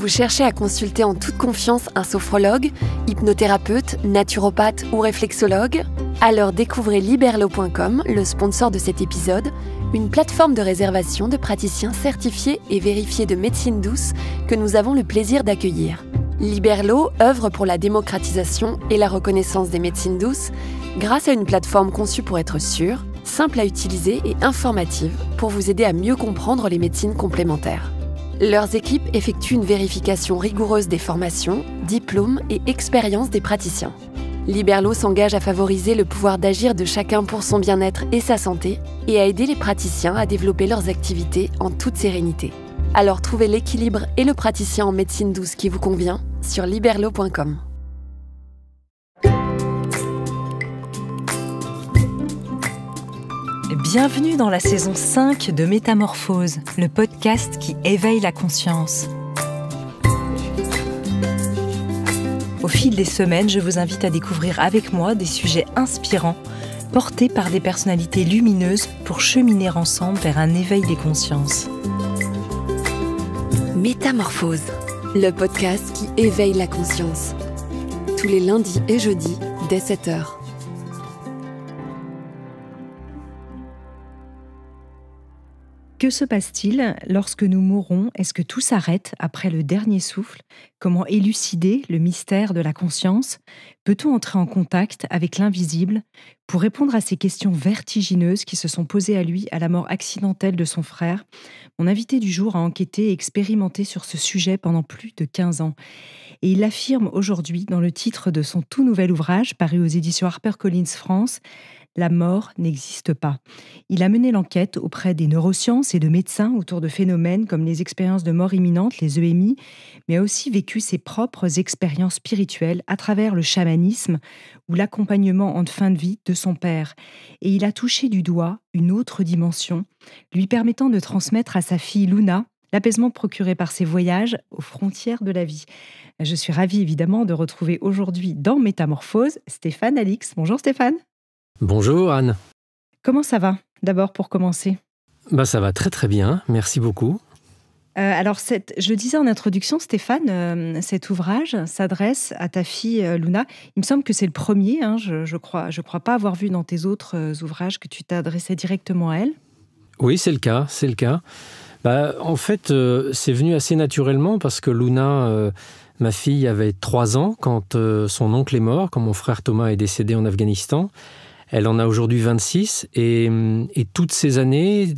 Vous cherchez à consulter en toute confiance un sophrologue, hypnothérapeute, naturopathe ou réflexologue? Alors découvrez Liberlo.com, le sponsor de cet épisode, une plateforme de réservation de praticiens certifiés et vérifiés de médecine douce que nous avons le plaisir d'accueillir. Liberlo œuvre pour la démocratisation et la reconnaissance des médecines douces grâce à une plateforme conçue pour être sûre, simple à utiliser et informative pour vous aider à mieux comprendre les médecines complémentaires. Leurs équipes effectuent une vérification rigoureuse des formations, diplômes et expériences des praticiens. Liberlo s'engage à favoriser le pouvoir d'agir de chacun pour son bien-être et sa santé et à aider les praticiens à développer leurs activités en toute sérénité. Alors trouvez l'équilibre et le praticien en médecine douce qui vous convient sur liberlo.com. Bienvenue dans la saison 5 de Métamorphose, le podcast qui éveille la conscience. Au fil des semaines, je vous invite à découvrir avec moi des sujets inspirants, portés par des personnalités lumineuses pour cheminer ensemble vers un éveil des consciences. Métamorphose, le podcast qui éveille la conscience. Tous les lundis et jeudis, dès 7h. Que se passe-t-il lorsque nous mourrons? Est-ce que tout s'arrête après le dernier souffle? Comment élucider le mystère de la conscience? Peut-on entrer en contact avec l'invisible? Pour répondre à ces questions vertigineuses qui se sont posées à lui à la mort accidentelle de son frère, mon invité du jour a enquêté et expérimenté sur ce sujet pendant plus de 15 ans. Et il affirme aujourd'hui dans le titre de son tout nouvel ouvrage, paru aux éditions HarperCollins France, la mort n'existe pas. Il a mené l'enquête auprès des neurosciences et de médecins autour de phénomènes comme les expériences de mort imminente, les EMI, mais a aussi vécu ses propres expériences spirituelles à travers le chamanisme ou l'accompagnement en fin de vie de son père. Et il a touché du doigt une autre dimension, lui permettant de transmettre à sa fille Luna l'apaisement procuré par ses voyages aux frontières de la vie. Je suis ravie évidemment de retrouver aujourd'hui dans Métamorphose Stéphane Alix. Bonjour Stéphane. Bonjour Anne. Comment ça va, d'abord pour commencer? Ça va très très bien, merci beaucoup. Alors, je le disais en introduction, Stéphane, cet ouvrage s'adresse à ta fille Luna. Il me semble que c'est le premier, je crois pas avoir vu dans tes autres ouvrages que tu t'adressais directement à elle. Oui, c'est le cas. En fait, c'est venu assez naturellement parce que Luna, ma fille, avait 3 ans quand son oncle est mort, quand mon frère Thomas est décédé en Afghanistan. Elle en a aujourd'hui 26 et toutes ces années,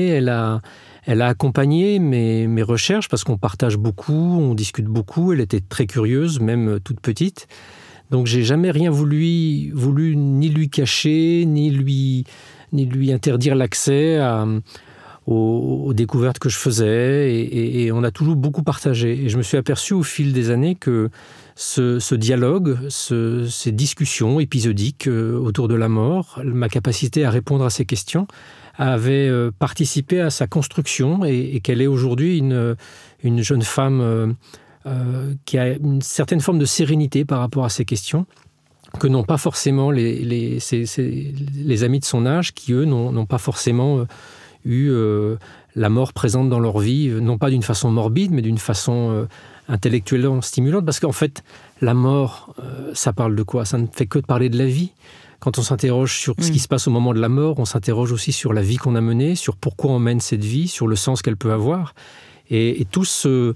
elle a accompagné mes recherches parce qu'on partage beaucoup, on discute beaucoup. Elle était très curieuse, même toute petite. Donc j'ai jamais rien voulu ni lui cacher, ni lui interdire l'accès aux découvertes que je faisais et on a toujours beaucoup partagé. Et je me suis aperçu au fil des années que ce dialogue, ces discussions épisodiques autour de la mort, ma capacité à répondre à ces questions avait participé à sa construction et qu'elle est aujourd'hui une jeune femme qui a une certaine forme de sérénité par rapport à ces questions que n'ont pas forcément les amis de son âge qui, eux, n'ont pas forcément eu la mort présente dans leur vie, non pas d'une façon morbide, mais d'une façon intellectuellement stimulante, parce qu'en fait, la mort, ça parle de quoi? Ça ne fait que de parler de la vie. Quand on s'interroge sur ce qui se passe au moment de la mort, on s'interroge aussi sur la vie qu'on a menée, sur pourquoi on mène cette vie, sur le sens qu'elle peut avoir. Et tout ce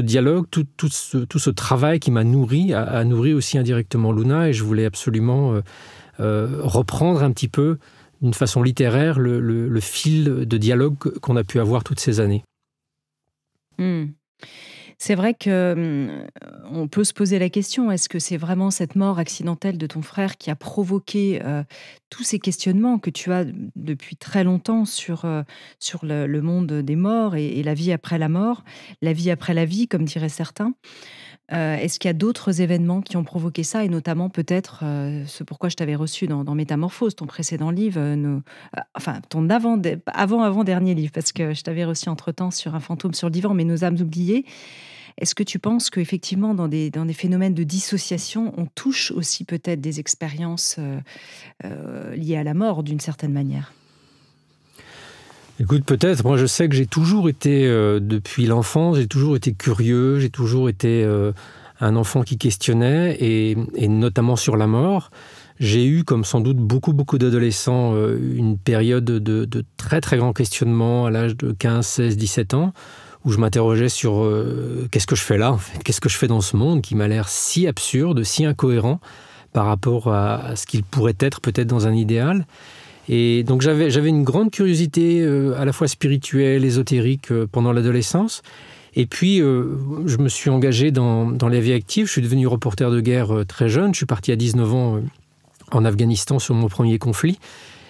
dialogue, tout ce travail qui m'a nourri, a nourri aussi indirectement Luna, et je voulais absolument reprendre un petit peu d'une façon littéraire le fil de dialogue qu'on a pu avoir toutes ces années. C'est vrai qu'on peut se poser la question, est-ce que c'est vraiment cette mort accidentelle de ton frère qui a provoqué tous ces questionnements que tu as depuis très longtemps sur le monde des morts et la vie après la mort, la vie après la vie, comme diraient certains? Est-ce qu'il y a d'autres événements qui ont provoqué ça, et notamment peut-être ce pourquoi je t'avais reçu dans Métamorphose, ton précédent livre, ton avant-dernier livre, parce que je t'avais reçu entre-temps sur Un fantôme sur le divan, mais Nos âmes oubliées. Est-ce que tu penses qu'effectivement, dans des phénomènes de dissociation, on touche aussi peut-être des expériences liées à la mort d'une certaine manière? Écoute, peut-être. Moi, je sais que j'ai toujours été, depuis l'enfance, j'ai toujours été curieux, j'ai toujours été un enfant qui questionnait, et notamment sur la mort. J'ai eu, comme sans doute beaucoup d'adolescents, une période de très très grand questionnement à l'âge de 15, 16, 17 ans, où je m'interrogeais sur qu'est-ce que je fais là, en fait, qu'est-ce que je fais dans ce monde qui m'a l'air si absurde, si incohérent par rapport à ce qu'il pourrait être peut-être dans un idéal. Et donc j'avais une grande curiosité à la fois spirituelle, ésotérique pendant l'adolescence. Et puis je me suis engagé dans la vie active. Je suis devenu reporter de guerre très jeune. Je suis parti à 19 ans en Afghanistan sur mon premier conflit.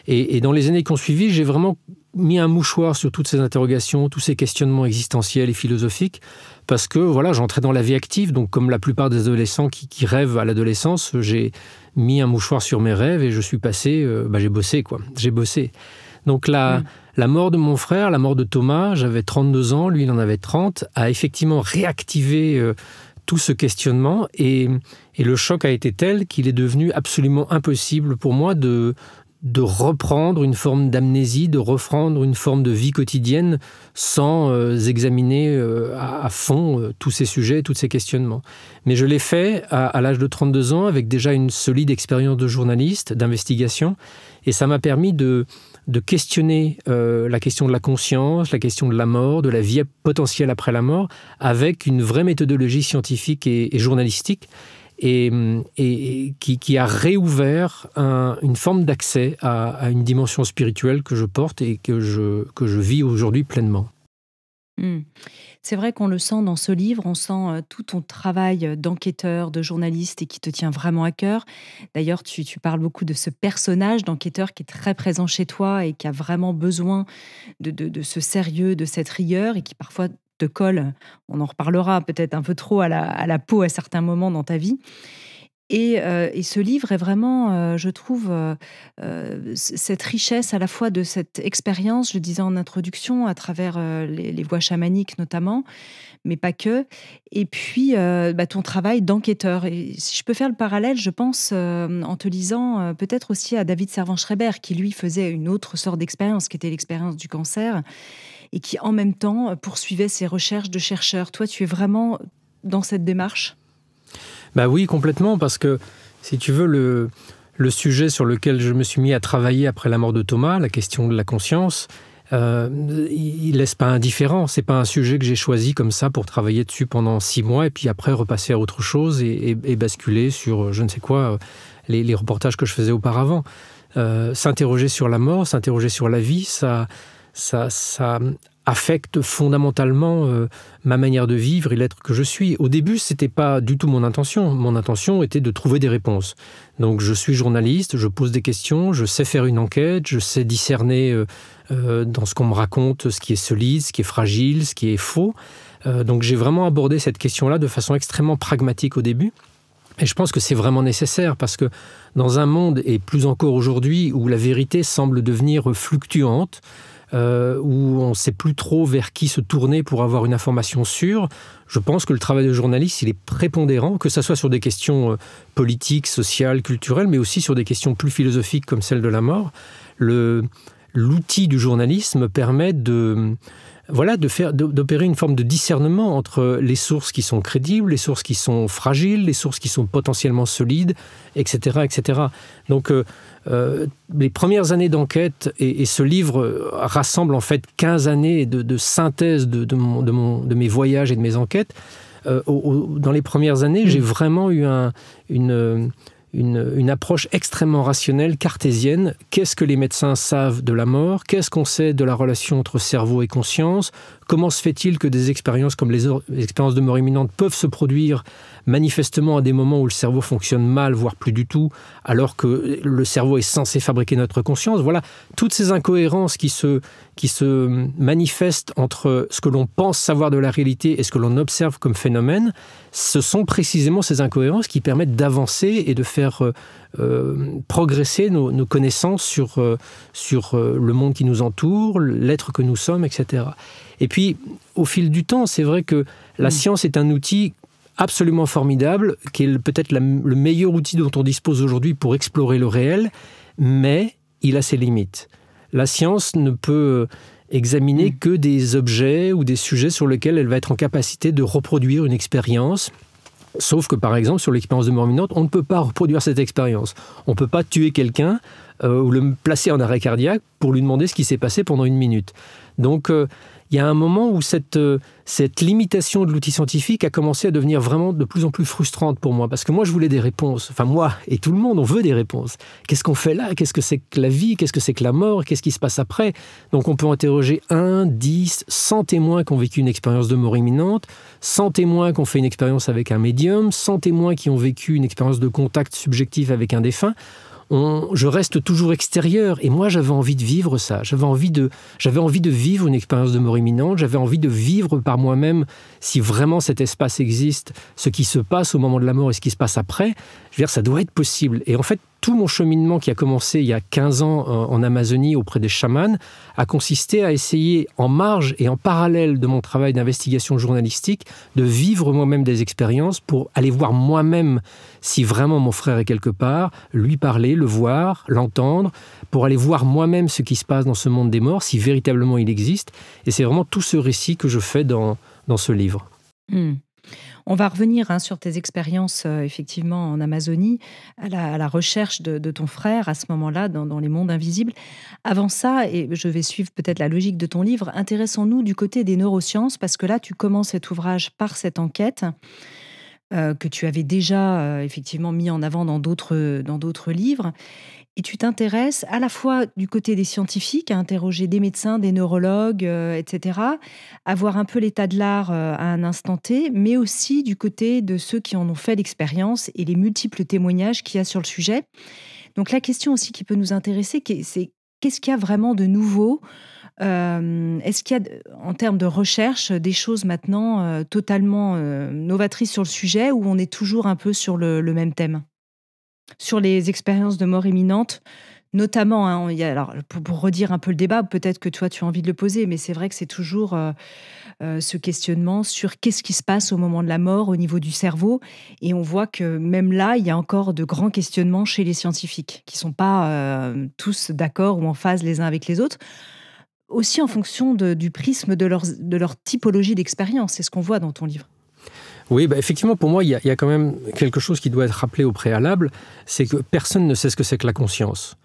Et dans les années qui ont suivi, j'ai vraiment mis un mouchoir sur toutes ces interrogations, tous ces questionnements existentiels et philosophiques, parce que voilà, j'entrais dans la vie active. Donc comme la plupart des adolescents qui rêvent à l'adolescence, j'ai mis un mouchoir sur mes rêves et je suis passé, j'ai bossé quoi. J'ai bossé. Donc la mort de mon frère, la mort de Thomas, j'avais 32 ans, lui il en avait 30, a effectivement réactivé tout ce questionnement, et le choc a été tel qu'il est devenu absolument impossible pour moi de reprendre une forme d'amnésie, de reprendre une forme de vie quotidienne sans examiner à fond tous ces sujets, tous ces questionnements. Mais je l'ai fait à l'âge de 32 ans avec déjà une solide expérience de journaliste, d'investigation, et ça m'a permis de questionner la question de la conscience, la question de la mort, de la vie potentielle après la mort, avec une vraie méthodologie scientifique et journalistique, et qui a réouvert une forme d'accès à une dimension spirituelle que je porte et que je vis aujourd'hui pleinement. C'est vrai qu'on le sent dans ce livre, on sent tout ton travail d'enquêteur, de journaliste, et qui te tient vraiment à cœur. D'ailleurs, tu parles beaucoup de ce personnage d'enquêteur qui est très présent chez toi et qui a vraiment besoin de ce sérieux, de cette rigueur, et qui parfois te colle, on en reparlera peut-être un peu trop à la peau à certains moments dans ta vie. Et ce livre est vraiment, je trouve, cette richesse à la fois de cette expérience, je le disais en introduction, à travers les voies chamaniques notamment, mais pas que. Et puis, ton travail d'enquêteur. Et si je peux faire le parallèle, je pense, en te lisant, peut-être aussi à David Servan-Schreiber, qui lui faisait une autre sorte d'expérience, qui était l'expérience du cancer, et qui en même temps poursuivait ses recherches de chercheur. Toi, tu es vraiment dans cette démarche ? Bah oui, complètement, parce que, si tu veux, le sujet sur lequel je me suis mis à travailler après la mort de Thomas, la question de la conscience, il laisse pas indifférent. C'est pas un sujet que j'ai choisi comme ça pour travailler dessus pendant 6 mois et puis après repasser à autre chose et basculer sur je ne sais quoi, les reportages que je faisais auparavant. S'interroger sur la mort, s'interroger sur la vie, ça affecte fondamentalement ma manière de vivre et l'être que je suis. Au début, c'était pas du tout mon intention. Mon intention était de trouver des réponses. Donc, je suis journaliste, je pose des questions, je sais faire une enquête, je sais discerner dans ce qu'on me raconte ce qui est solide, ce qui est fragile, ce qui est faux. Donc, j'ai vraiment abordé cette question-là de façon extrêmement pragmatique au début. Et je pense que c'est vraiment nécessaire parce que dans un monde, et plus encore aujourd'hui, où la vérité semble devenir fluctuante, où on ne sait plus trop vers qui se tourner pour avoir une information sûre, je pense que le travail de journaliste, il est prépondérant, que ce soit sur des questions politiques, sociales, culturelles, mais aussi sur des questions plus philosophiques comme celle de la mort. L'outil du journalisme permet d'opérer une forme de discernement entre les sources qui sont crédibles, les sources qui sont fragiles, les sources qui sont potentiellement solides, etc. etc. Donc, les premières années d'enquête, et ce livre rassemble en fait 15 années de synthèse de mes voyages et de mes enquêtes. Dans les premières années, j'ai vraiment eu une approche extrêmement rationnelle, cartésienne. Qu'est-ce que les médecins savent de la mort ? Qu'est-ce qu'on sait de la relation entre cerveau et conscience ? Comment se fait-il que des expériences comme les expériences de mort imminente peuvent se produire manifestement à des moments où le cerveau fonctionne mal, voire plus du tout, alors que le cerveau est censé fabriquer notre conscience ? Voilà, toutes ces incohérences qui se manifestent entre ce que l'on pense savoir de la réalité et ce que l'on observe comme phénomène, ce sont précisément ces incohérences qui permettent d'avancer et de faire progresser nos connaissances sur le monde qui nous entoure, l'être que nous sommes, etc. Et puis, au fil du temps, c'est vrai que la science est un outil absolument formidable, qui est peut-être le meilleur outil dont on dispose aujourd'hui pour explorer le réel, mais il a ses limites. La science ne peut examiner que des objets ou des sujets sur lesquels elle va être en capacité de reproduire une expérience. Sauf que, par exemple, sur l'expérience de mort imminente, on ne peut pas reproduire cette expérience. On ne peut pas tuer quelqu'un ou le placer en arrêt cardiaque pour lui demander ce qui s'est passé pendant 1 minute. Donc, il y a un moment où cette limitation de l'outil scientifique a commencé à devenir vraiment de plus en plus frustrante pour moi. Parce que moi, je voulais des réponses. Enfin, moi et tout le monde, on veut des réponses. Qu'est-ce qu'on fait là ? Qu'est-ce que c'est que la vie ? Qu'est-ce que c'est que la mort ? Qu'est-ce qui se passe après ? Donc, on peut interroger 1, 10, 100 témoins qui ont vécu une expérience de mort imminente, 100 témoins qui ont fait une expérience avec un médium, 100 témoins qui ont vécu une expérience de contact subjectif avec un défunt. Je reste toujours extérieur et moi j'avais envie de vivre ça, j'avais envie de vivre une expérience de mort imminente, j'avais envie de vivre par moi-même, si vraiment cet espace existe, ce qui se passe au moment de la mort et ce qui se passe après. Je veux dire, ça doit être possible. Et en fait, tout mon cheminement qui a commencé il y a 15 ans en Amazonie auprès des chamans a consisté à essayer en marge et en parallèle de mon travail d'investigation journalistique de vivre moi-même des expériences pour aller voir moi-même si vraiment mon frère est quelque part, lui parler, le voir, l'entendre, pour aller voir moi-même ce qui se passe dans ce monde des morts, si véritablement il existe. Et c'est vraiment tout ce récit que je fais dans ce livre. On va revenir sur tes expériences effectivement en Amazonie, à la recherche de ton frère à ce moment-là dans les mondes invisibles. Avant ça, et je vais suivre peut-être la logique de ton livre, intéressons-nous du côté des neurosciences, parce que là tu commences cet ouvrage par cette enquête que tu avais déjà effectivement mis en avant dans d'autres livres. Et tu t'intéresses à la fois du côté des scientifiques, à interroger des médecins, des neurologues, etc., à voir un peu l'état de l'art à un instant T, mais aussi du côté de ceux qui en ont fait l'expérience et les multiples témoignages qu'il y a sur le sujet. Donc la question aussi qui peut nous intéresser, c'est qu'est-ce qu'il y a vraiment de nouveau ? Est-ce qu'il y a, en termes de recherche, des choses maintenant totalement novatrices sur le sujet, ou on est toujours un peu sur le même thème ? Sur les expériences de mort imminente, notamment, alors, pour redire un peu le débat, peut-être que toi tu as envie de le poser, mais c'est vrai que c'est toujours ce questionnement sur qu'est-ce qui se passe au moment de la mort au niveau du cerveau, et on voit que même là, il y a encore de grands questionnements chez les scientifiques, qui ne sont pas tous d'accord ou en phase les uns avec les autres, aussi en fonction du prisme de leur typologie d'expérience. C'est ce qu'on voit dans ton livre. Oui, effectivement, pour moi, il y a quand même quelque chose qui doit être rappelé au préalable, c'est que personne ne sait ce que c'est que la conscience.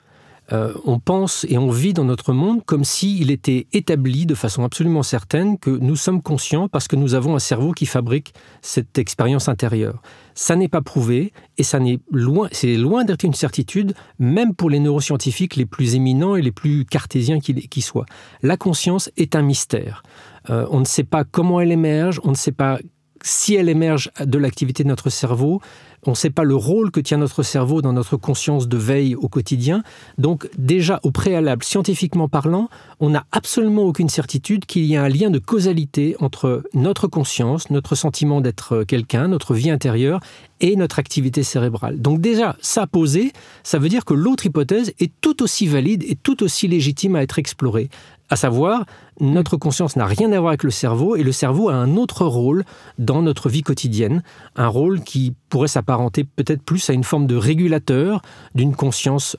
On pense et on vit dans notre monde comme s'il était établi de façon absolument certaine que nous sommes conscients parce que nous avons un cerveau qui fabrique cette expérience intérieure. Ça n'est pas prouvé et c'est loin d'être une certitude, même pour les neuroscientifiques les plus éminents et les plus cartésiens qui soient. La conscience est un mystère. On ne sait pas comment elle émerge, on ne sait pas si elle émerge de l'activité de notre cerveau, on ne sait pas le rôle que tient notre cerveau dans notre conscience de veille au quotidien. Donc déjà, au préalable, scientifiquement parlant, on n'a absolument aucune certitude qu'il y a un lien de causalité entre notre conscience, notre sentiment d'être quelqu'un, notre vie intérieure et notre activité cérébrale. Donc déjà, ça posé, ça veut dire que l'autre hypothèse est tout aussi valide et tout aussi légitime à être explorée. À savoir, notre conscience n'a rien à voir avec le cerveau et le cerveau a un autre rôle dans notre vie quotidienne, un rôle qui pourrait s'apparenter peut-être plus à une forme de régulateur d'une conscience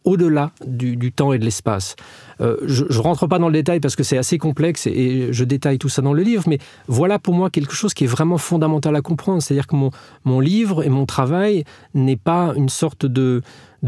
au-delà du temps et de l'espace. Je ne rentre pas dans le détail parce que c'est assez complexe et je détaille tout ça dans le livre, mais voilà pour moi quelque chose qui est vraiment fondamental à comprendre. C'est-à-dire que mon livre et mon travail n'est pas une sorte de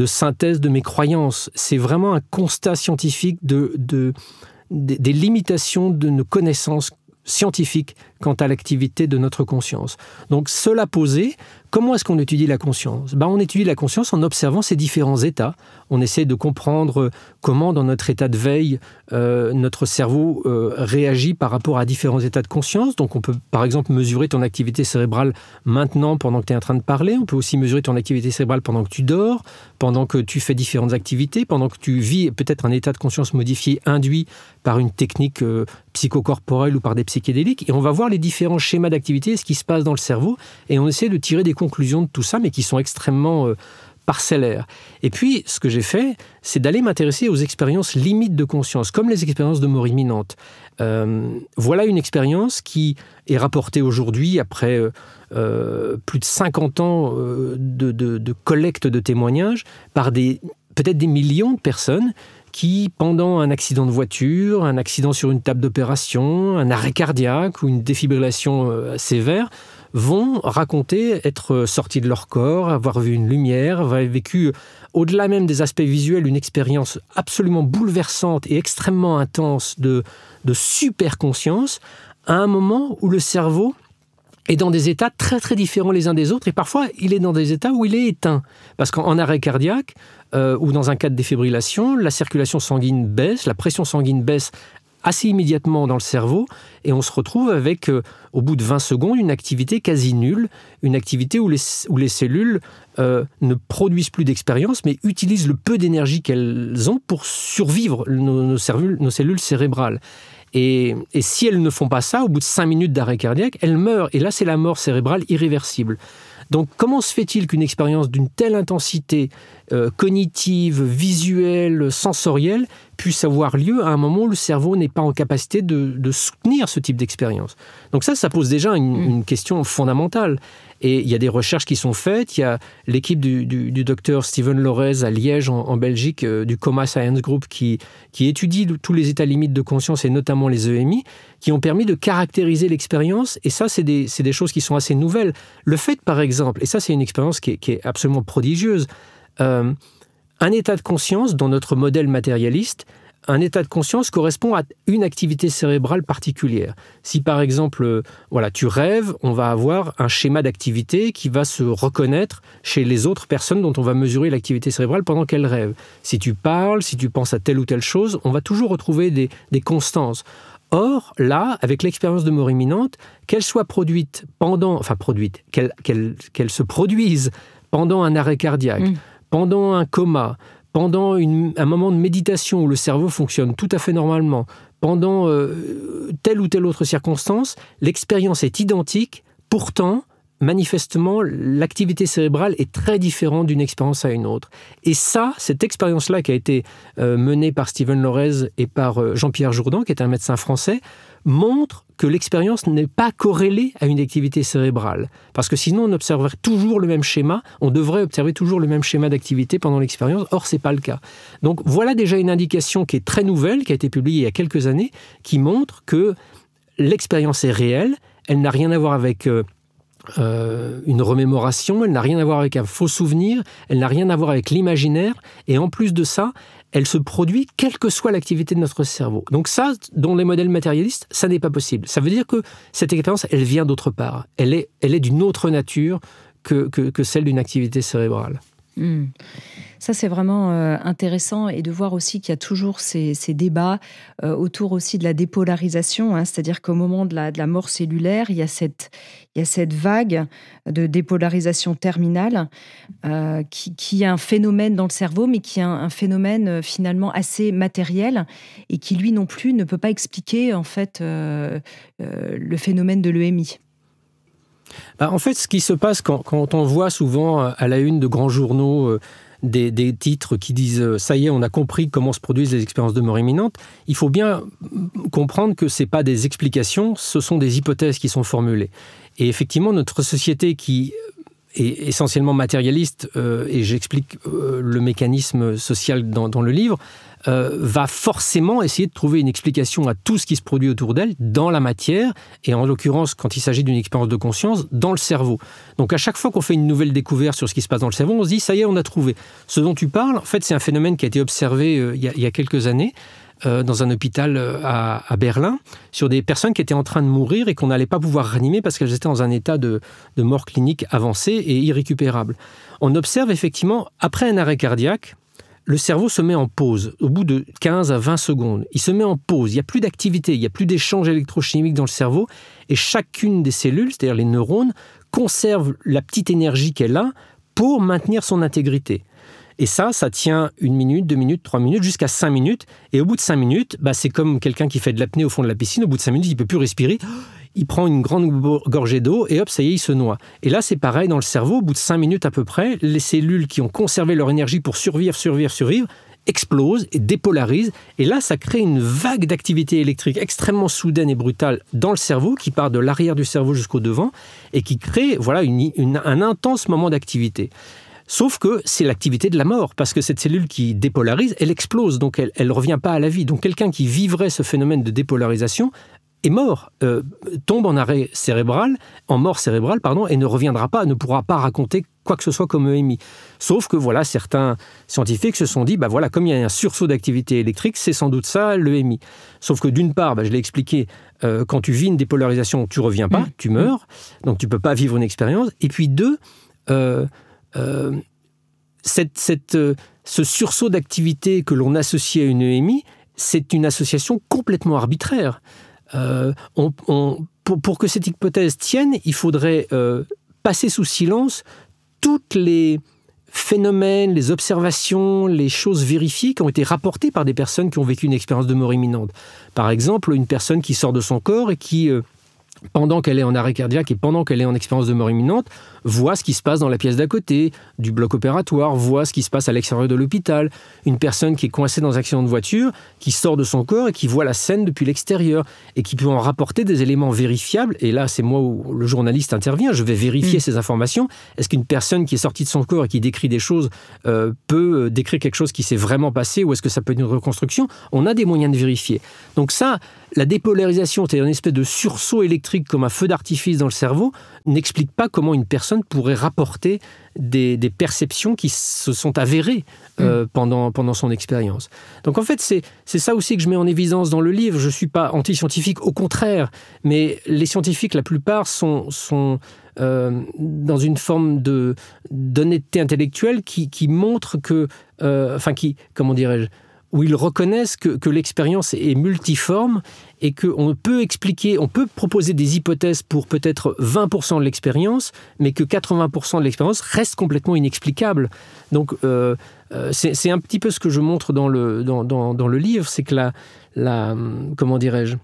synthèse de mes croyances. C'est vraiment un constat scientifique des limitations de nos connaissances scientifiques quant à l'activité de notre conscience. Donc, cela posé, comment est-ce qu'on étudie la conscience ? On étudie la conscience en observant ces différents états. On essaie de comprendre comment, dans notre état de veille, notre cerveau réagit par rapport à différents états de conscience. Donc, on peut, par exemple, mesurer ton activité cérébrale maintenant, pendant que tu es en train de parler. On peut aussi mesurer ton activité cérébrale pendant que tu dors, pendant que tu fais différentes activités, pendant que tu vis peut-être un état de conscience modifié induit par une technique psychocorporelle ou par des psychédéliques. Et on va voir les différents schémas d'activité, ce qui se passe dans le cerveau, et on essaie de tirer des conclusions de tout ça, mais qui sont extrêmement parcellaires. Et puis, ce que j'ai fait, c'est d'aller m'intéresser aux expériences limites de conscience, comme les expériences de mort imminente. Voilà une expérience qui est rapportée aujourd'hui, après plus de 50 ans de collecte de témoignages, par peut-être des millions de personnes qui, pendant un accident de voiture, un accident sur une table d'opération, un arrêt cardiaque ou une défibrillation sévère, vont raconter être sortis de leur corps, avoir vu une lumière, avoir vécu, au-delà même des aspects visuels, une expérience absolument bouleversante et extrêmement intense de super conscience, à un moment où le cerveau est dans des états très très différents les uns des autres, et parfois il est dans des états où il est éteint. Parce qu'en arrêt cardiaque, ou dans un cas de défibrillation, la circulation sanguine baisse, la pression sanguine baisse assez immédiatement dans le cerveau, et on se retrouve avec, au bout de 20 secondes, une activité quasi nulle, une activité où les cellules ne produisent plus d'expérience, mais utilisent le peu d'énergie qu'elles ont pour survivre, nos cellules cérébrales. Et si elles ne font pas ça, au bout de 5 minutes d'arrêt cardiaque, elles meurent. Et là, c'est la mort cérébrale irréversible. Donc, comment se fait-il qu'une expérience d'une telle intensité cognitive, visuelle, sensorielle puisse avoir lieu à un moment où le cerveau n'est pas en capacité de soutenir ce type d'expérience? Donc ça pose déjà une question fondamentale. Et il y a des recherches qui sont faites. Il y a l'équipe du docteur Steven Lorez à Liège, en Belgique, du Coma Science Group, qui étudie tous les états limites de conscience, et notamment les EMI, qui ont permis de caractériser l'expérience. Et ça, c'est des choses qui sont assez nouvelles. Le fait, par exemple, et ça, c'est une expérience qui est absolument prodigieuse, un état de conscience, dans notre modèle matérialiste, un état de conscience correspond à une activité cérébrale particulière. Si par exemple, tu rêves, on va avoir un schéma d'activité qui va se reconnaître chez les autres personnes dont on va mesurer l'activité cérébrale pendant qu'elles rêvent. Si tu parles, si tu penses à telle ou telle chose, on va toujours retrouver des constances. Or, là, avec l'expérience de mort imminente, qu'elle soit produite qu'elle se produise pendant un arrêt cardiaque, pendant un coma, pendant un moment de méditation où le cerveau fonctionne tout à fait normalement, pendant telle ou telle autre circonstance, l'expérience est identique. Pourtant, manifestement, l'activité cérébrale est très différente d'une expérience à une autre. Et ça, cette expérience-là qui a été menée par Steven Lorez et par Jean-Pierre Jourdan, qui est un médecin français, montre que l'expérience n'est pas corrélée à une activité cérébrale. Parce que sinon, on observerait toujours le même schéma, on devrait observer toujours le même schéma d'activité pendant l'expérience, or ce n'est pas le cas. Donc voilà déjà une indication qui est très nouvelle, qui a été publiée il y a quelques années, qui montre que l'expérience est réelle, elle n'a rien à voir avec une remémoration, elle n'a rien à voir avec un faux souvenir, elle n'a rien à voir avec l'imaginaire, et en plus de ça, elle se produit quelle que soit l'activité de notre cerveau. Donc ça, dans les modèles matérialistes, ça n'est pas possible. Ça veut dire que cette expérience, elle vient d'autre part. Elle est d'une autre nature que celle d'une activité cérébrale. Ça, c'est vraiment intéressant, et de voir aussi qu'il y a toujours ces débats autour aussi de la dépolarisation, c'est-à-dire qu'au moment de la mort cellulaire, il y a cette vague de dépolarisation terminale qui est un phénomène dans le cerveau, mais qui est un phénomène finalement assez matériel, et qui lui non plus ne peut pas expliquer en fait le phénomène de l'EMI. En fait, ce qui se passe quand on voit souvent à la une de grands journaux des titres qui disent « ça y est, on a compris comment se produisent les expériences de mort imminente », il faut bien comprendre que ce n'est pas des explications, ce sont des hypothèses qui sont formulées. Et effectivement, notre société qui est essentiellement matérialiste, et j'explique le mécanisme social dans le livre, va forcément essayer de trouver une explication à tout ce qui se produit autour d'elle dans la matière, et en l'occurrence, quand il s'agit d'une expérience de conscience, dans le cerveau. Donc à chaque fois qu'on fait une nouvelle découverte sur ce qui se passe dans le cerveau, on se dit « ça y est, on a trouvé ». Ce dont tu parles, en fait, c'est un phénomène qui a été observé il y a quelques années, dans un hôpital à Berlin, sur des personnes qui étaient en train de mourir et qu'on n'allait pas pouvoir réanimer parce qu'elles étaient dans un état de mort clinique avancé et irrécupérable. On observe effectivement, après un arrêt cardiaque, le cerveau se met en pause. Au bout de 15 à 20 secondes, il se met en pause. Il n'y a plus d'activité, il n'y a plus d'échange électrochimique dans le cerveau, et chacune des cellules, c'est-à-dire les neurones, conserve la petite énergie qu'elle a pour maintenir son intégrité. Et ça tient 1 minute, 2 minutes, 3 minutes, jusqu'à 5 minutes. Et au bout de 5 minutes, c'est comme quelqu'un qui fait de l'apnée au fond de la piscine. Au bout de 5 minutes, il ne peut plus respirer. Il prend une grande gorgée d'eau et hop, ça y est, il se noie. Et là, c'est pareil dans le cerveau. Au bout de 5 minutes à peu près, les cellules qui ont conservé leur énergie pour survivre, explosent et dépolarisent. Et là, ça crée une vague d'activité électrique extrêmement soudaine et brutale dans le cerveau, qui part de l'arrière du cerveau jusqu'au devant et qui crée un intense moment d'activité. Sauf que c'est l'activité de la mort, parce que cette cellule qui dépolarise, elle explose, donc elle ne revient pas à la vie. Donc quelqu'un qui vivrait ce phénomène de dépolarisation est mort, tombe en arrêt cérébral, en mort cérébrale, et ne reviendra pas, ne pourra pas raconter quoi que ce soit comme EMI. Sauf que voilà, certains scientifiques se sont dit, comme il y a un sursaut d'activité électrique, c'est sans doute ça l'EMI. Sauf que d'une part, je l'ai expliqué, quand tu vis une dépolarisation, tu reviens pas, tu meurs, donc tu peux pas vivre une expérience. Et puis deux, ce sursaut d'activité que l'on associe à une EMI, c'est une association complètement arbitraire. Pour que cette hypothèse tienne, il faudrait passer sous silence toutes les phénomènes, les observations, les choses vérifiées qui ont été rapportées par des personnes qui ont vécu une expérience de mort imminente. Par exemple, une personne qui sort de son corps et qui, pendant qu'elle est en arrêt cardiaque et pendant qu'elle est en expérience de mort imminente, voit ce qui se passe dans la pièce d'à côté, du bloc opératoire, voit ce qui se passe à l'extérieur de l'hôpital. Une personne qui est coincée dans un accident de voiture, qui sort de son corps et qui voit la scène depuis l'extérieur et qui peut en rapporter des éléments vérifiables. Et là, c'est moi où le journaliste intervient. Je vais vérifier ces informations. Est-ce qu'une personne qui est sortie de son corps et qui décrit des choses peut décrire quelque chose qui s'est vraiment passé, ou est-ce que ça peut être une reconstruction? On a des moyens de vérifier. Donc ça, la dépolarisation, c'est-à-dire une espèce de sursaut électrique comme un feu d'artifice dans le cerveau, n'explique pas comment une personne pourrait rapporter des perceptions qui se sont avérées pendant son expérience. Donc en fait, c'est ça aussi que je mets en évidence dans le livre. Je ne suis pas anti-scientifique, au contraire, mais les scientifiques, la plupart, sont dans une forme d'honnêteté intellectuelle qui montre que, comment dirais-je, où ils reconnaissent que l'expérience est multiforme et qu'on peut expliquer, on peut proposer des hypothèses pour peut-être 20% de l'expérience, mais que 80% de l'expérience reste complètement inexplicable. Donc, c'est un petit peu ce que je montre dans le livre, c'est que comment dirais-je,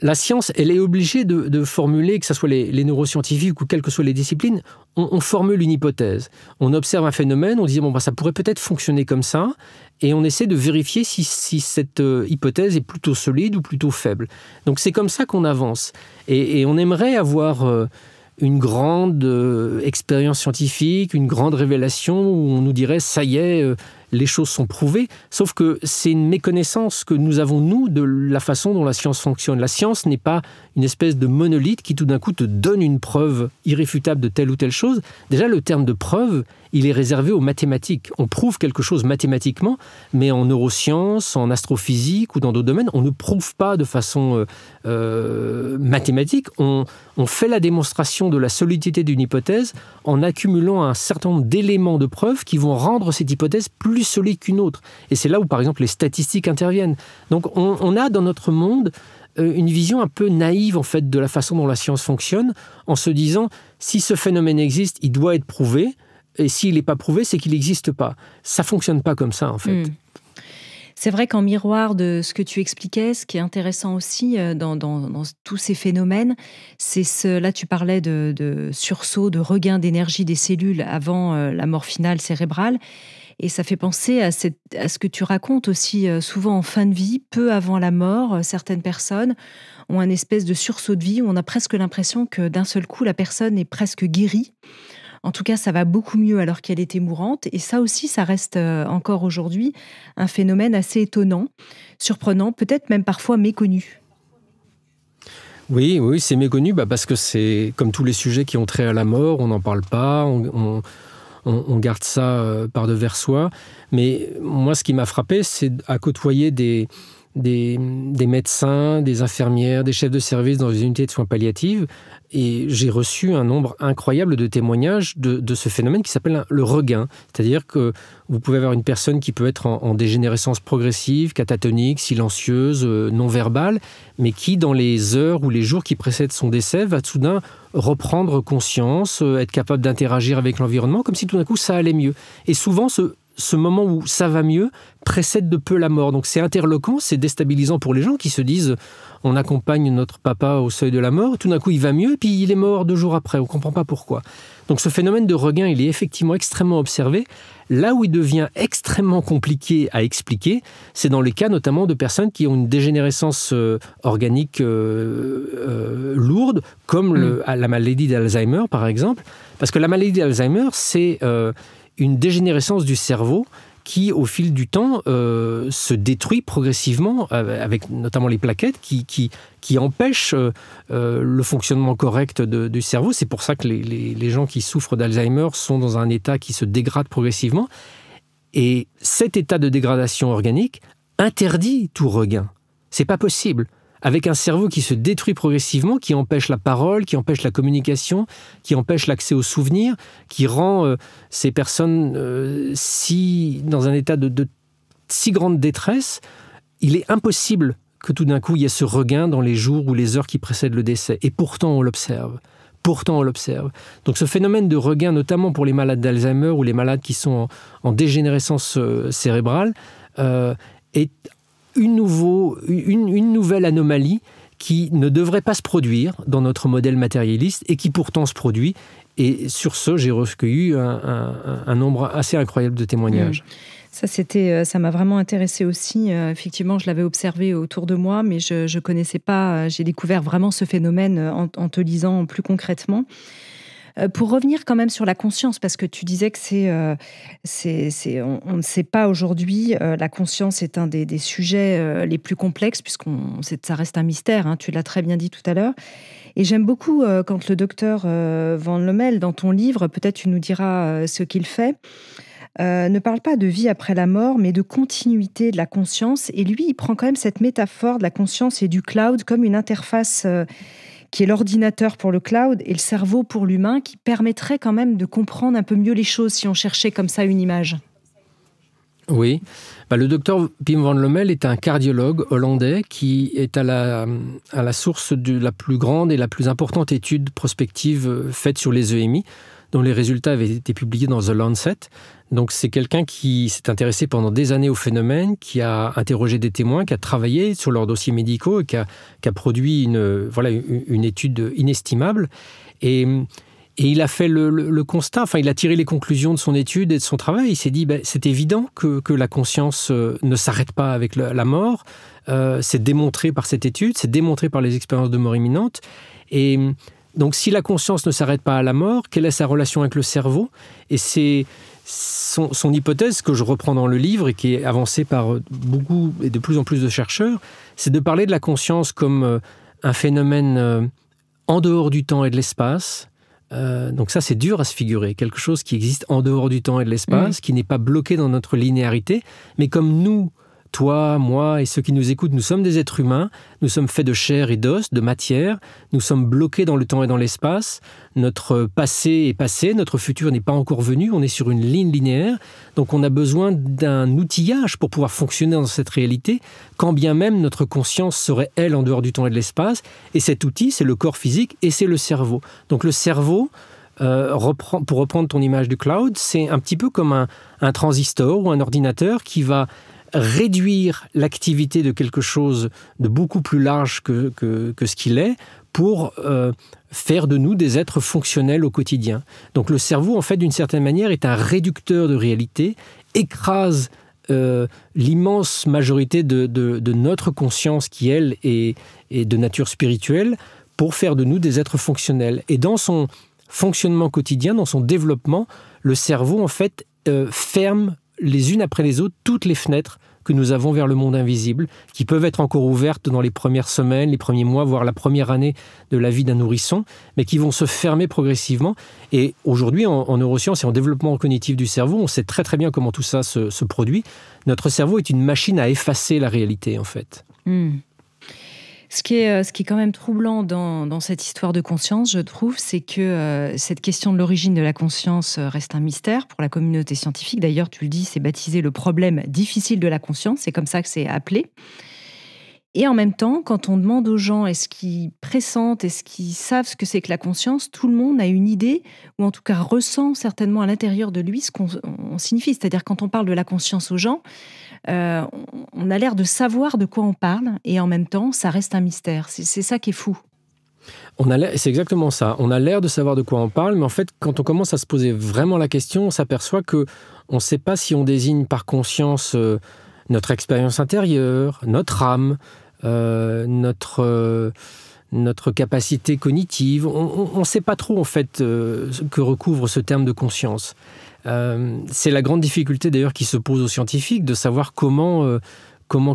la science, elle est obligée de formuler, que ce soit les neuroscientifiques ou quelles que soient les disciplines, on formule une hypothèse. On observe un phénomène, on dit ça pourrait peut-être fonctionner comme ça, et on essaie de vérifier si cette hypothèse est plutôt solide ou plutôt faible. Donc c'est comme ça qu'on avance. Et on aimerait avoir une grande expérience scientifique, une grande révélation où on nous dirait ça y est, les choses sont prouvées, sauf que c'est une méconnaissance que nous avons, nous, de la façon dont la science fonctionne. La science n'est pas une espèce de monolithe qui tout d'un coup te donne une preuve irréfutable de telle ou telle chose. Déjà, le terme de preuve, il est réservé aux mathématiques. On prouve quelque chose mathématiquement, mais en neurosciences, en astrophysique ou dans d'autres domaines, on ne prouve pas de façon mathématique. On fait la démonstration de la solidité d'une hypothèse en accumulant un certain nombre d'éléments de preuve qui vont rendre cette hypothèse plus solide qu'une autre. Et c'est là où, par exemple, les statistiques interviennent. Donc, on a dans notre monde une vision un peu naïve, en fait, de la façon dont la science fonctionne, en se disant, si ce phénomène existe, il doit être prouvé, et s'il n'est pas prouvé, c'est qu'il n'existe pas. Ça ne fonctionne pas comme ça, en fait. C'est vrai qu'en miroir de ce que tu expliquais, ce qui est intéressant aussi dans tous ces phénomènes, c'est là tu parlais de sursaut, de regain d'énergie des cellules avant la mort finale cérébrale. Et ça fait penser à ce que tu racontes aussi souvent en fin de vie, peu avant la mort. Certaines personnes ont un espèce de sursaut de vie où on a presque l'impression que d'un seul coup, la personne est presque guérie. En tout cas, ça va beaucoup mieux alors qu'elle était mourante. Et ça aussi, ça reste encore aujourd'hui un phénomène assez étonnant, surprenant, peut-être même parfois méconnu. Oui, c'est méconnu parce que c'est comme tous les sujets qui ont trait à la mort, on n'en parle pas, on garde ça par-devers soi. Mais moi, ce qui m'a frappé, c'est à côtoyer des médecins, des infirmières, des chefs de service dans les unités de soins palliatifs. Et j'ai reçu un nombre incroyable de témoignages de ce phénomène qui s'appelle le regain. C'est-à-dire que vous pouvez avoir une personne qui peut être en dégénérescence progressive, catatonique, silencieuse, non-verbale, mais qui, dans les heures ou les jours qui précèdent son décès, va soudain reprendre conscience, être capable d'interagir avec l'environnement, comme si tout d'un coup ça allait mieux. Et souvent, ce moment où ça va mieux précède de peu la mort. Donc c'est interloquant, c'est déstabilisant pour les gens qui se disent on accompagne notre papa au seuil de la mort, tout d'un coup il va mieux, et puis il est mort 2 jours après, on ne comprend pas pourquoi. Donc ce phénomène de regain, il est effectivement extrêmement observé. Là où il devient extrêmement compliqué à expliquer, c'est dans les cas notamment de personnes qui ont une dégénérescence organique lourde, comme la maladie d'Alzheimer par exemple, Parce que la maladie d'Alzheimer, c'est une dégénérescence du cerveau qui, au fil du temps, se détruit progressivement, avec notamment les plaquettes, qui empêchent le fonctionnement correct du cerveau. C'est pour ça que les gens qui souffrent d'Alzheimer sont dans un état qui se dégrade progressivement. Et cet état de dégradation organique interdit tout regain. C'est pas possible. Avec un cerveau qui se détruit progressivement, qui empêche la parole, qui empêche la communication, qui empêche l'accès aux souvenirs, qui rend ces personnes dans un état de si grande détresse, il est impossible que tout d'un coup il y ait ce regain dans les jours ou les heures qui précèdent le décès. Et pourtant on l'observe. Donc ce phénomène de regain, notamment pour les malades d'Alzheimer ou les malades qui sont en dégénérescence cérébrale, est une nouvelle anomalie qui ne devrait pas se produire dans notre modèle matérialiste et qui pourtant se produit. Et sur ce, j'ai recueilli un nombre assez incroyable de témoignages. Ça m'a vraiment intéressée aussi. Effectivement, je l'avais observé autour de moi, mais je ne connaissais pas. J'ai découvert vraiment ce phénomène en te lisant plus concrètement. Pour revenir quand même sur la conscience, parce que tu disais que on ne sait pas aujourd'hui, la conscience est un des sujets les plus complexes, ça reste un mystère, hein, tu l'as très bien dit tout à l'heure. Et j'aime beaucoup quand le docteur Van Lommel, dans ton livre, peut-être tu nous diras ce qu'il fait, ne parle pas de vie après la mort, mais de continuité de la conscience. Et lui, il prend quand même cette métaphore de la conscience et du cloud comme une interface qui est l'ordinateur pour le cloud et le cerveau pour l'humain, qui permettrait quand même de comprendre un peu mieux les choses si on cherchait comme ça une image. Oui, le docteur Pim Van Lommel est un cardiologue hollandais qui est à la source de la plus grande et la plus importante étude prospective faite sur les EMI, dont les résultats avaient été publiés dans The Lancet. Donc c'est quelqu'un qui s'est intéressé pendant des années au phénomène, qui a interrogé des témoins, qui a travaillé sur leurs dossiers médicaux et qui a produit une étude inestimable. Et il a fait le constat, il a tiré les conclusions de son étude et de son travail. Il s'est dit, c'est évident que la conscience ne s'arrête pas avec la mort. C'est démontré par cette étude, c'est démontré par les expériences de mort imminente. Et donc si la conscience ne s'arrête pas à la mort, quelle est sa relation avec le cerveau ? Et c'est son hypothèse que je reprends dans le livre et qui est avancée par beaucoup et de plus en plus de chercheurs, c'est de parler de la conscience comme un phénomène en dehors du temps et de l'espace. Donc ça, c'est dur à se figurer. Quelque chose qui existe en dehors du temps et de l'espace, qui n'est pas bloqué dans notre linéarité, mais comme nous, toi, moi et ceux qui nous écoutent, nous sommes des êtres humains, nous sommes faits de chair et d'os, de matière, nous sommes bloqués dans le temps et dans l'espace, notre passé est passé, notre futur n'est pas encore venu, on est sur une ligne linéaire, donc on a besoin d'un outillage pour pouvoir fonctionner dans cette réalité, quand bien même notre conscience serait, elle, en dehors du temps et de l'espace, et cet outil, c'est le corps physique et c'est le cerveau. Donc le cerveau, pour reprendre ton image du cloud, c'est un petit peu comme un transistor ou un ordinateur qui va réduire l'activité de quelque chose de beaucoup plus large que ce qu'il est pour faire de nous des êtres fonctionnels au quotidien. Donc le cerveau, en fait, d'une certaine manière, est un réducteur de réalité, écrase l'immense majorité de notre conscience qui, elle, est de nature spirituelle pour faire de nous des êtres fonctionnels. Et dans son fonctionnement quotidien, dans son développement, le cerveau, en fait, ferme les unes après les autres toutes les fenêtres que nous avons vers le monde invisible, qui peuvent être encore ouvertes dans les premières semaines, les premiers mois, voire la première année de la vie d'un nourrisson, mais qui vont se fermer progressivement. Et aujourd'hui, en neurosciences et en développement cognitif du cerveau, on sait très très bien comment tout ça se produit. Notre cerveau est une machine à effacer la réalité, en fait. Ce qui est quand même troublant dans cette histoire de conscience, je trouve, c'est que cette question de l'origine de la conscience reste un mystère pour la communauté scientifique. D'ailleurs, tu le dis, c'est baptisé le problème difficile de la conscience. C'est comme ça que c'est appelé. Et en même temps, quand on demande aux gens est-ce qu'ils pressentent, est-ce qu'ils savent ce que c'est que la conscience, tout le monde a une idée, ou en tout cas ressent certainement à l'intérieur de lui ce qu'on signifie. C'est-à-dire quand on parle de la conscience aux gens, on a l'air de savoir de quoi on parle, et en même temps, ça reste un mystère. C'est ça qui est fou. C'est exactement ça. On a l'air de savoir de quoi on parle, mais en fait, quand on commence à se poser vraiment la question, on s'aperçoit qu'on ne sait pas si on désigne par conscience notre expérience intérieure, notre âme, notre notre capacité cognitive. On ne sait pas trop, en fait, que recouvre ce terme de conscience. C'est la grande difficulté, d'ailleurs, qui se pose aux scientifiques, de savoir comment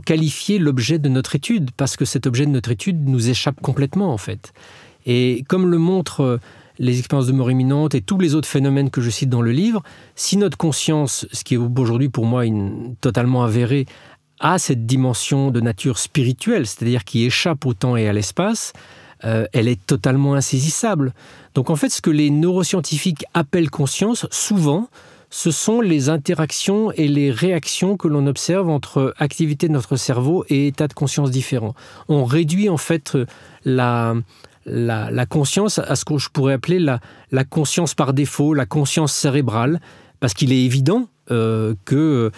qualifier l'objet de notre étude, parce que cet objet de notre étude nous échappe complètement, en fait. Et comme le montrent les expériences de mort imminente et tous les autres phénomènes que je cite dans le livre, si notre conscience, ce qui est aujourd'hui pour moi totalement avéré, a cette dimension de nature spirituelle, c'est-à-dire qui échappe au temps et à l'espace, elle est totalement insaisissable. Donc en fait, ce que les neuroscientifiques appellent conscience, souvent, ce sont les interactions et les réactions que l'on observe entre activité de notre cerveau et états de conscience différents. On réduit en fait la conscience à ce que je pourrais appeler la conscience par défaut, la conscience cérébrale, parce qu'il est évident que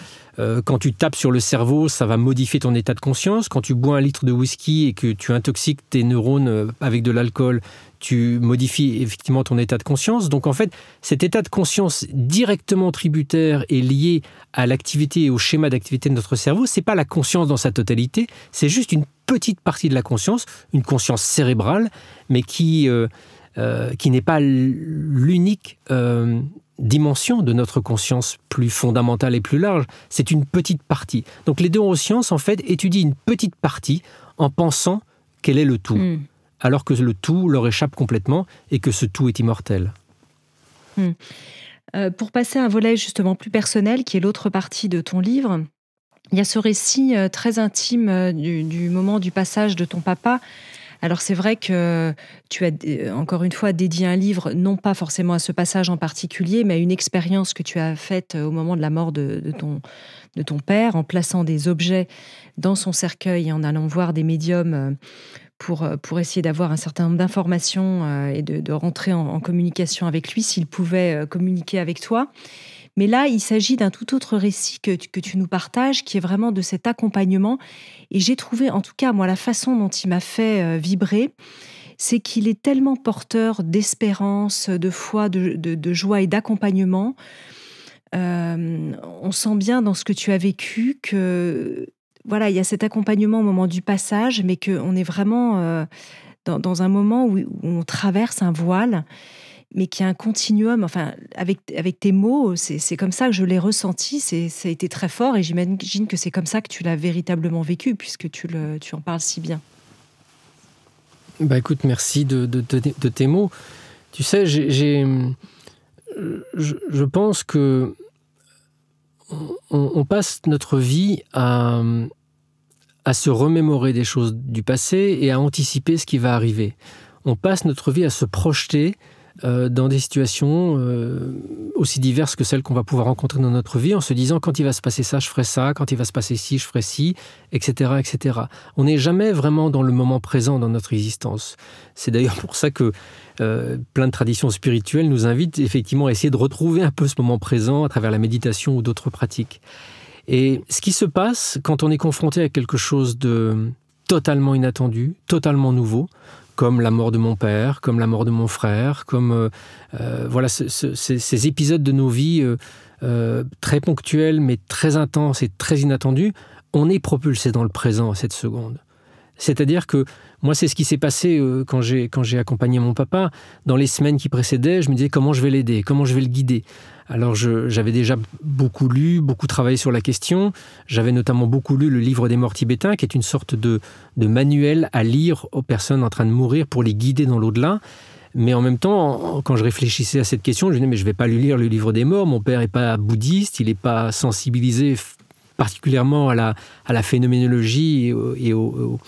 quand tu tapes sur le cerveau, ça va modifier ton état de conscience. Quand tu bois un litre de whisky et que tu intoxiques tes neurones avec de l'alcool, tu modifies effectivement ton état de conscience. Donc en fait, cet état de conscience directement tributaire est lié à l'activité et au schéma d'activité de notre cerveau. C'est pas la conscience dans sa totalité, c'est juste une petite partie de la conscience, une conscience cérébrale, mais qui n'est pas l'unique dimension de notre conscience plus fondamentale et plus large. C'est une petite partie. Donc les neurosciences, en fait, étudient une petite partie en pensant qu'elle est le tout, alors que le tout leur échappe complètement et que ce tout est immortel. Pour passer à un volet justement plus personnel, qui est l'autre partie de ton livre, il y a ce récit très intime du moment du passage de ton papa. Alors c'est vrai que tu as encore une fois dédié un livre, non pas forcément à ce passage en particulier, mais à une expérience que tu as faite au moment de la mort de ton père, en plaçant des objets dans son cercueil et en allant voir des médiums pour essayer d'avoir un certain nombre d'informations et de rentrer en communication avec lui, s'il pouvait communiquer avec toi. Mais là, il s'agit d'un tout autre récit que tu nous partages, qui est vraiment de cet accompagnement. Et j'ai trouvé, en tout cas, moi, la façon dont il m'a fait vibrer, c'est qu'il est tellement porteur d'espérance, de foi, de joie et d'accompagnement. On sent bien dans ce que tu as vécu que, voilà, il y a cet accompagnement au moment du passage, mais qu'on est vraiment dans un moment où on traverse un voile, mais qu'il y a un continuum, enfin, avec tes mots, c'est comme ça que je l'ai ressenti, ça a été très fort, et j'imagine que c'est comme ça que tu l'as véritablement vécu, puisque tu en parles si bien. Bah écoute, merci de tes mots. Tu sais, je pense que on passe notre vie à se remémorer des choses du passé et à anticiper ce qui va arriver. On passe notre vie à se projeter dans des situations aussi diverses que celles qu'on va pouvoir rencontrer dans notre vie, en se disant quand il va se passer ça, je ferai ça, quand il va se passer ci, je ferai ci, etc., etc. On n'est jamais vraiment dans le moment présent dans notre existence. C'est d'ailleurs pour ça que plein de traditions spirituelles nous invitent effectivement à essayer de retrouver un peu ce moment présent à travers la méditation ou d'autres pratiques. Et ce qui se passe quand on est confronté à quelque chose de totalement inattendu, totalement nouveau, comme la mort de mon père, comme la mort de mon frère, comme voilà, ces épisodes de nos vies très ponctuels, mais très intenses et très inattendus, on est propulsé dans le présent à cette seconde. C'est-à-dire que moi, c'est ce qui s'est passé quand j'ai accompagné mon papa. Dans les semaines qui précédaient, je me disais comment je vais l'aider, comment je vais le guider. Alors j'avais déjà beaucoup lu, beaucoup travaillé sur la question. J'avais notamment beaucoup lu le livre des morts tibétains, qui est une sorte de manuel à lire aux personnes en train de mourir pour les guider dans l'au-delà. Mais en même temps, quand je réfléchissais à cette question, je me disais mais je ne vais pas lui lire le livre des morts. Mon père n'est pas bouddhiste, il n'est pas sensibilisé particulièrement à la phénoménologie et au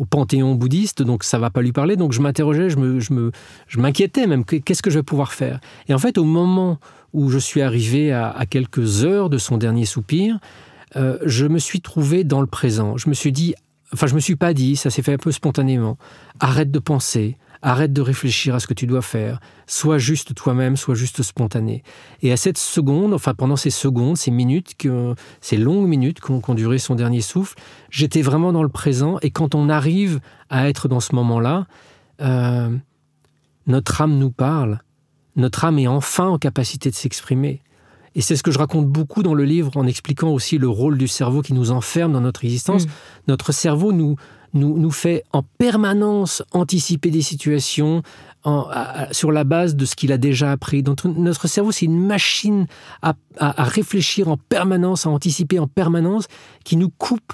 panthéon bouddhiste, donc ça ne va pas lui parler. Donc je m'interrogeais, je m'inquiétais même, qu'est-ce que je vais pouvoir faire ? Et en fait, au moment où je suis arrivé à quelques heures de son dernier soupir, je me suis trouvé dans le présent. Je me suis pas dit, ça s'est fait un peu spontanément, arrête de penser, arrête de réfléchir à ce que tu dois faire, sois juste toi-même, sois juste spontané. Et à cette seconde, enfin pendant ces secondes, ces minutes, ces longues minutes qui ont duré son dernier souffle, j'étais vraiment dans le présent. Et quand on arrive à être dans ce moment-là, notre âme nous parle, notre âme est enfin en capacité de s'exprimer. Et c'est ce que je raconte beaucoup dans le livre, en expliquant aussi le rôle du cerveau qui nous enferme dans notre existence. Notre cerveau nous nous fait en permanence anticiper des situations sur la base de ce qu'il a déjà appris. Donc, notre cerveau, c'est une machine à réfléchir en permanence, à anticiper en permanence, qui nous coupe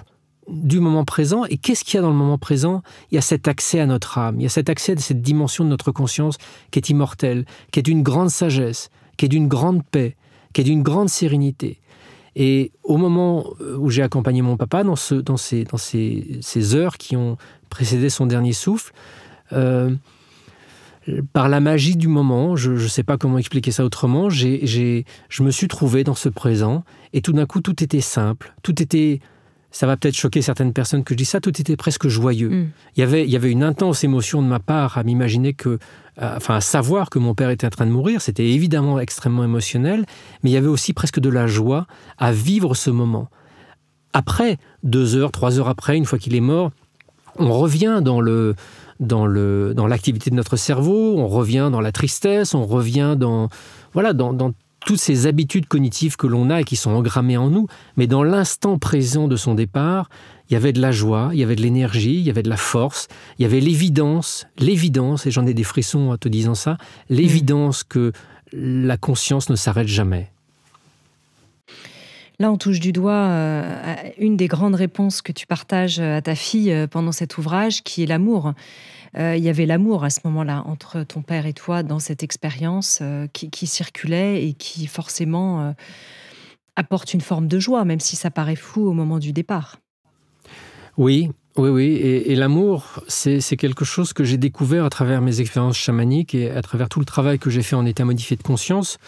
du moment présent. Et qu'est-ce qu'il y a dans le moment présent ? Il y a cet accès à notre âme, il y a cet accès à cette dimension de notre conscience qui est immortelle, qui est d'une grande sagesse, qui est d'une grande paix, qui est d'une grande sérénité. Et au moment où j'ai accompagné mon papa dans ces heures qui ont précédé son dernier souffle, par la magie du moment, je ne sais pas comment expliquer ça autrement, je me suis trouvé dans ce présent, et tout d'un coup, tout était simple, tout était... Ça va peut-être choquer certaines personnes que je dis ça, tout était presque joyeux. Il y avait une intense émotion de ma part à m'imaginer à savoir que mon père était en train de mourir. C'était évidemment extrêmement émotionnel, mais il y avait aussi presque de la joie à vivre ce moment. Après, 2 heures, 3 heures après, une fois qu'il est mort, on revient dans l'activité de notre cerveau, on revient dans la tristesse, on revient dans toutes ces habitudes cognitives que l'on a et qui sont engrammées en nous, mais dans l'instant présent de son départ, il y avait de la joie, il y avait de l'énergie, il y avait de la force, il y avait l'évidence, et j'en ai des frissons en te disant ça, l'évidence que la conscience ne s'arrête jamais. Là, on touche du doigt une des grandes réponses que tu partages à ta fille pendant cet ouvrage, qui est l'amour. Il y avait l'amour à ce moment-là entre ton père et toi dans cette expérience qui circulait et qui forcément apporte une forme de joie, même si ça paraît fou au moment du départ. Oui. Et l'amour, c'est quelque chose que j'ai découvert à travers mes expériences chamaniques et à travers tout le travail que j'ai fait en état modifié de conscience.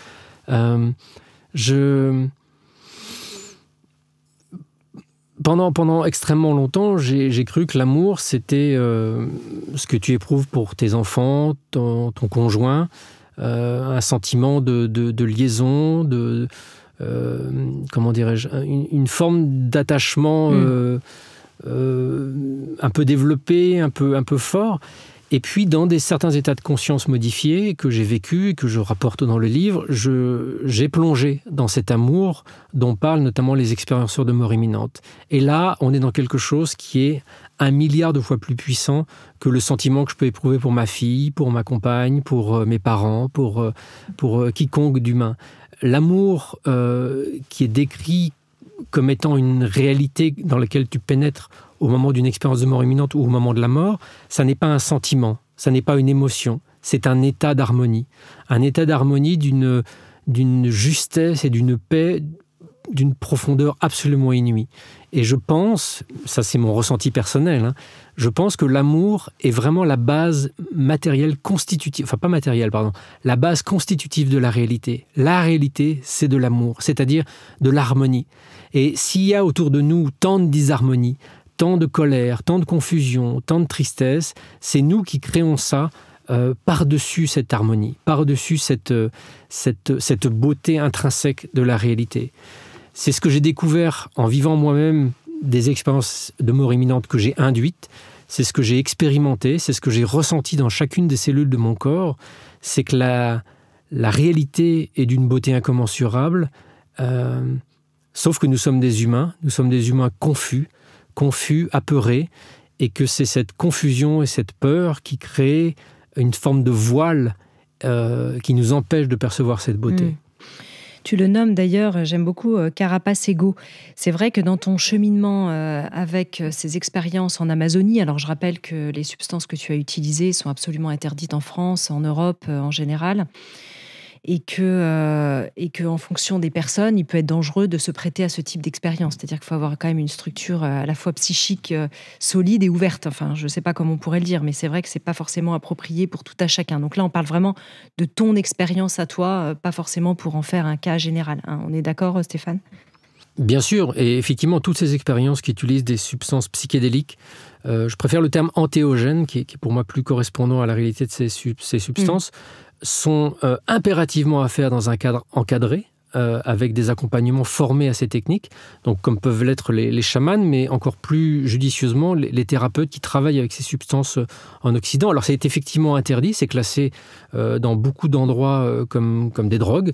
Pendant extrêmement longtemps, j'ai cru que l'amour, c'était ce que tu éprouves pour tes enfants, ton conjoint, un sentiment de liaison, comment dirais-je, une forme d'attachement un peu développé, un peu fort. Et puis, dans certains états de conscience modifiés que j'ai vécu et que je rapporte dans le livre, j'ai plongé dans cet amour dont parlent notamment les expérienceurs de mort imminente. Et là, on est dans quelque chose qui est 1 milliard de fois plus puissant que le sentiment que je peux éprouver pour ma fille, pour ma compagne, pour mes parents, pour quiconque d'humain. L'amour qui est décrit comme étant une réalité dans laquelle tu pénètres au moment d'une expérience de mort imminente ou au moment de la mort, ça n'est pas un sentiment, ça n'est pas une émotion, c'est un état d'harmonie. Un état d'harmonie d'une justesse et d'une paix, d'une profondeur absolument inouïe. Et je pense, ça c'est mon ressenti personnel, je pense que l'amour est vraiment la base matérielle constitutive, la base constitutive de la réalité. La réalité, c'est de l'amour, c'est-à-dire de l'harmonie. Et s'il y a autour de nous tant de disharmonie, tant de colère, tant de confusion, tant de tristesse, c'est nous qui créons ça par-dessus cette harmonie, par-dessus cette beauté intrinsèque de la réalité. C'est ce que j'ai découvert en vivant moi-même des expériences de mort imminente que j'ai induites, c'est ce que j'ai expérimenté, c'est ce que j'ai ressenti dans chacune des cellules de mon corps, c'est que la réalité est d'une beauté incommensurable, sauf que nous sommes des humains confus, apeurés, et que c'est cette confusion et cette peur qui crée une forme de voile qui nous empêche de percevoir cette beauté. Tu le nommes d'ailleurs, j'aime beaucoup, carapace égo. C'est vrai que dans ton cheminement avec ces expériences en Amazonie, alors je rappelle que les substances que tu as utilisées sont absolument interdites en France, en Europe en général, et que en fonction des personnes, il peut être dangereux de se prêter à ce type d'expérience. C'est-à-dire qu'il faut avoir quand même une structure à la fois psychique solide et ouverte. Enfin, je ne sais pas comment on pourrait le dire, mais c'est vrai que ce n'est pas forcément approprié pour tout à chacun. Donc là, on parle vraiment de ton expérience à toi, pas forcément pour en faire un cas général. On est d'accord, Stéphane ? Bien sûr, et effectivement, toutes ces expériences qui utilisent des substances psychédéliques, je préfère le terme antéogène, qui est pour moi plus correspondant à la réalité de ces substances, sont impérativement à faire dans un cadre encadré, avec des accompagnements formés à ces techniques, donc comme peuvent l'être les chamans, mais encore plus judicieusement les thérapeutes qui travaillent avec ces substances en Occident. Alors c'est effectivement interdit, c'est classé dans beaucoup d'endroits comme des drogues,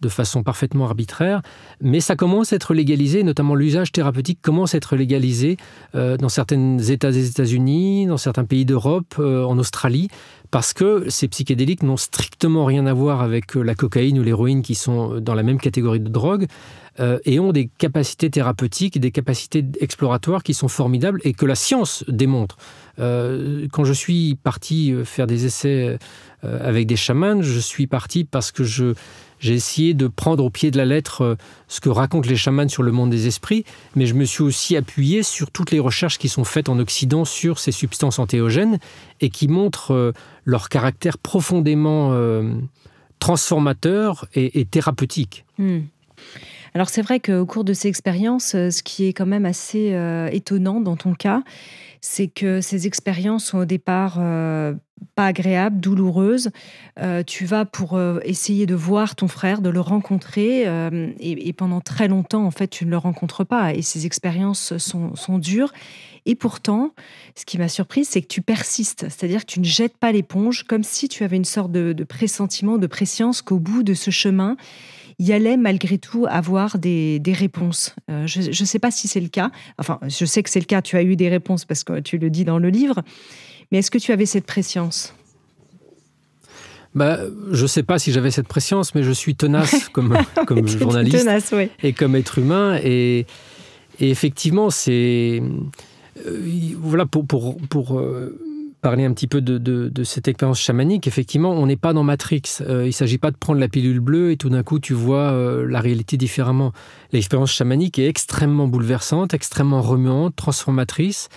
de façon parfaitement arbitraire, mais ça commence à être légalisé, notamment l'usage thérapeutique commence à être légalisé dans certains États des États-Unis, dans certains pays d'Europe, en Australie, parce que ces psychédéliques n'ont strictement rien à voir avec la cocaïne ou l'héroïne qui sont dans la même catégorie de drogue et ont des capacités thérapeutiques, des capacités exploratoires qui sont formidables et que la science démontre. Quand je suis parti faire des essais avec des chamans, je suis parti parce que j'ai essayé de prendre au pied de la lettre ce que racontent les chamans sur le monde des esprits, mais je me suis aussi appuyé sur toutes les recherches qui sont faites en Occident sur ces substances antéogènes et qui montrent leur caractère profondément transformateur et thérapeutique. Alors c'est vrai qu'au cours de ces expériences, ce qui est quand même assez étonnant dans ton cas, c'est que ces expériences sont au départ pas agréables, douloureuses. Tu vas pour essayer de voir ton frère, de le rencontrer, et pendant très longtemps, en fait, tu ne le rencontres pas. Et ces expériences sont dures. Et pourtant, ce qui m'a surprise, c'est que tu persistes. C'est-à-dire que tu ne jettes pas l'éponge, comme si tu avais une sorte de pressentiment, de prescience qu'au bout de ce chemin, il y allait malgré tout avoir des réponses. Je ne sais pas si c'est le cas. Enfin, je sais que c'est le cas. Tu as eu des réponses parce que tu le dis dans le livre. Mais est-ce que tu avais cette prescience ? Je ne sais pas si j'avais cette prescience, mais je suis tenace comme journaliste tenace, oui. Et comme être humain. Et effectivement, c'est... Voilà, pour parler un petit peu de cette expérience chamanique, effectivement, on n'est pas dans Matrix. Il ne s'agit pas de prendre la pilule bleue et tout d'un coup, tu vois la réalité différemment. L'expérience chamanique est extrêmement bouleversante, extrêmement remuante, transformatrice.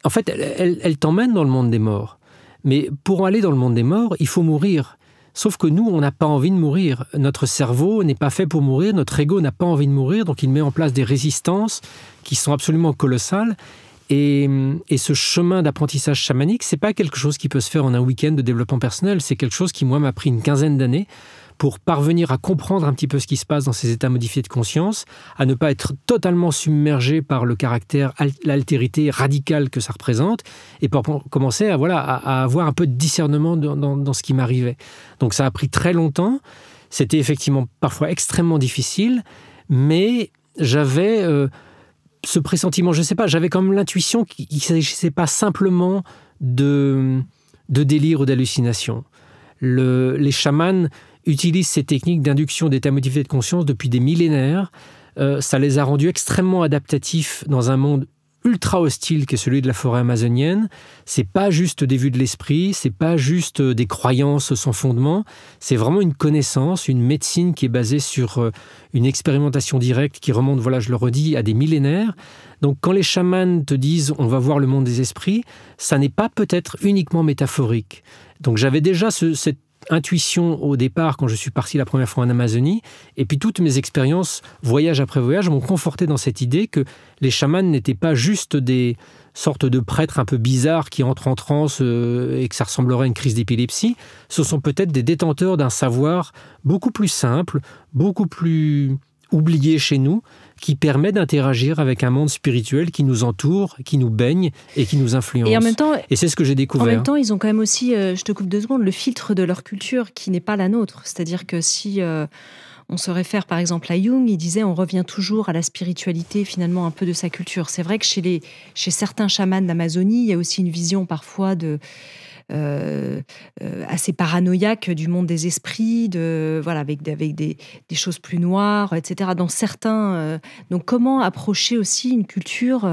En fait, elle t'emmène dans le monde des morts. Mais pour aller dans le monde des morts, il faut mourir. Sauf que nous, on n'a pas envie de mourir. Notre cerveau n'est pas fait pour mourir, notre ego n'a pas envie de mourir, donc il met en place des résistances qui sont absolument colossales. Et ce chemin d'apprentissage chamanique, c'est pas quelque chose qui peut se faire en un week-end de développement personnel. C'est quelque chose qui, moi, m'a pris une quinzaine d'années pour parvenir à comprendre un petit peu ce qui se passe dans ces états modifiés de conscience, à ne pas être totalement submergé par le caractère, l'altérité radicale que ça représente, et pour commencer à avoir un peu de discernement dans ce qui m'arrivait. Donc ça a pris très longtemps. C'était effectivement parfois extrêmement difficile, mais j'avais... ce pressentiment, je ne sais pas, j'avais quand même l'intuition qu'il ne s'agissait pas simplement de délire ou d'hallucination. Les chamans utilisent ces techniques d'induction d'états modifiés de conscience depuis des millénaires. Ça les a rendus extrêmement adaptatifs dans un monde ultra hostile qui est celui de la forêt amazonienne. C'est pas juste des vues de l'esprit, c'est pas juste des croyances sans fondement, c'est vraiment une connaissance, une médecine qui est basée sur une expérimentation directe qui remonte, voilà, je le redis, à des millénaires. Donc quand les chamans te disent on va voir le monde des esprits, ça n'est pas peut-être uniquement métaphorique. Donc j'avais déjà cette intuition au départ quand je suis parti la première fois en Amazonie, et puis toutes mes expériences, voyage après voyage, m'ont conforté dans cette idée que les chamans n'étaient pas juste des sortes de prêtres un peu bizarres qui entrent en transe et que ça ressemblerait à une crise d'épilepsie. Ce sont peut-être des détenteurs d'un savoir beaucoup plus simple, beaucoup plus oublié chez nous, qui permet d'interagir avec un monde spirituel qui nous entoure, qui nous baigne et qui nous influence. Et en même temps, et c'est ce que j'ai découvert. En même temps, ils ont quand même aussi, je te coupe 2 secondes, le filtre de leur culture qui n'est pas la nôtre. C'est-à-dire que si on se réfère par exemple à Jung, il disait on revient toujours à la spiritualité finalement un peu de sa culture. C'est vrai que chez certains chamans d'Amazonie, il y a aussi une vision parfois assez paranoïaque du monde des esprits, avec des choses plus noires, etc. Dans certains, donc comment approcher aussi une culture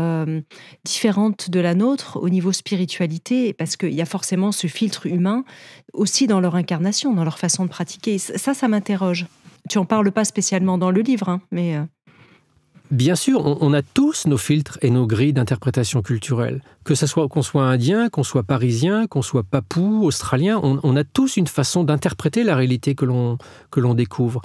différente de la nôtre au niveau spiritualité, parce qu'il y a forcément ce filtre humain aussi dans leur incarnation, dans leur façon de pratiquer. Ça m'interroge. Tu en parles pas spécialement dans le livre, hein, mais... Bien sûr, on a tous nos filtres et nos grilles d'interprétation culturelle. Que ça soit qu'on soit indien, qu'on soit parisien, qu'on soit papou, australien, on a tous une façon d'interpréter la réalité que l'on découvre.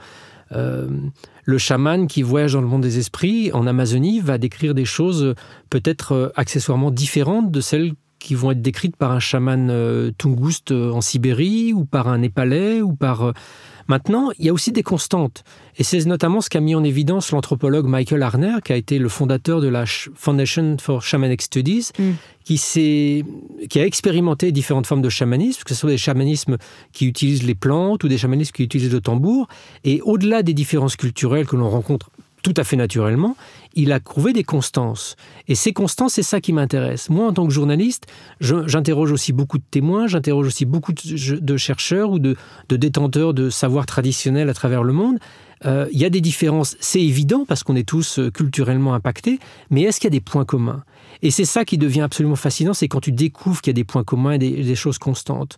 Le chaman qui voyage dans le monde des esprits en Amazonie va décrire des choses peut-être accessoirement différentes de celles qui vont être décrites par un chaman Tunguste en Sibérie ou par un Népalais ou par... Maintenant, il y a aussi des constantes. Et c'est notamment ce qu'a mis en évidence l'anthropologue Michael Harner, qui a été le fondateur de la Foundation for Shamanic Studies, qui a expérimenté différentes formes de chamanisme, que ce soit des chamanismes qui utilisent les plantes ou des chamanismes qui utilisent le tambour. Et au-delà des différences culturelles que l'on rencontre tout à fait naturellement, il a trouvé des constances. Et ces constances, c'est ça qui m'intéresse. Moi, en tant que journaliste, j'interroge aussi beaucoup de témoins, j'interroge aussi beaucoup de chercheurs ou de détenteurs de savoirs traditionnels à travers le monde. Il y a des différences, c'est évident, parce qu'on est tous culturellement impactés, mais est-ce qu'il y a des points communs ? Et c'est ça qui devient absolument fascinant, c'est quand tu découvres qu'il y a des points communs et des choses constantes.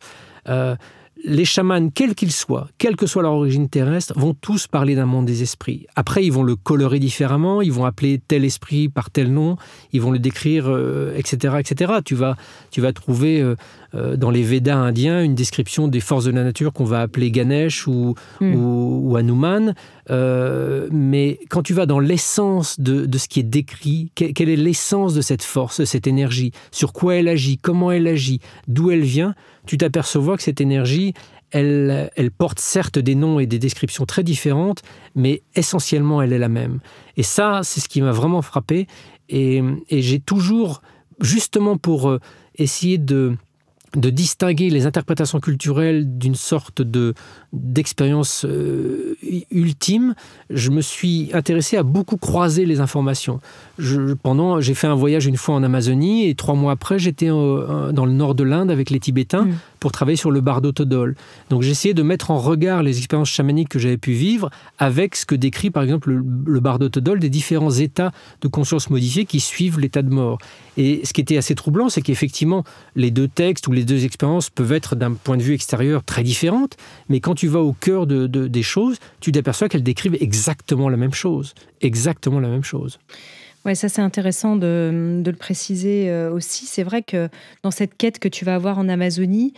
Les chamans, quels qu'ils soient, quelle que soit leur origine terrestre, vont tous parler d'un monde des esprits. Après, ils vont le colorer différemment, ils vont appeler tel esprit par tel nom, ils vont le décrire, etc., etc. Tu vas trouver dans les Védas indiens une description des forces de la nature qu'on va appeler Ganesh ou Hanuman. Mais quand tu vas dans l'essence de ce qui est décrit, quelle est l'essence de cette force, de cette énergie, sur quoi elle agit, comment elle agit, d'où elle vient, tu t'aperçois que cette énergie, elle porte certes des noms et des descriptions très différentes, mais essentiellement, elle est la même. Et ça, c'est ce qui m'a vraiment frappé. Et j'ai toujours, justement pour essayer de distinguer les interprétations culturelles d'une sorte d'expérience ultime, je me suis intéressé à beaucoup croiser les informations. J'ai fait un voyage une fois en Amazonie et 3 mois après, j'étais dans le nord de l'Inde avec les Tibétains pour travailler sur le bardo todol. Donc j'ai essayé de mettre en regard les expériences chamaniques que j'avais pu vivre avec ce que décrit par exemple le bardo todol des différents états de conscience modifiés qui suivent l'état de mort. Et ce qui était assez troublant, c'est qu'effectivement, les 2 textes ou les 2 expériences peuvent être d'un point de vue extérieur très différentes, mais quand tu vas au cœur des choses, tu t'aperçois qu'elles décrivent exactement la même chose. Exactement la même chose. Ouais, ça c'est intéressant de le préciser aussi. C'est vrai que dans cette quête que tu vas avoir en Amazonie,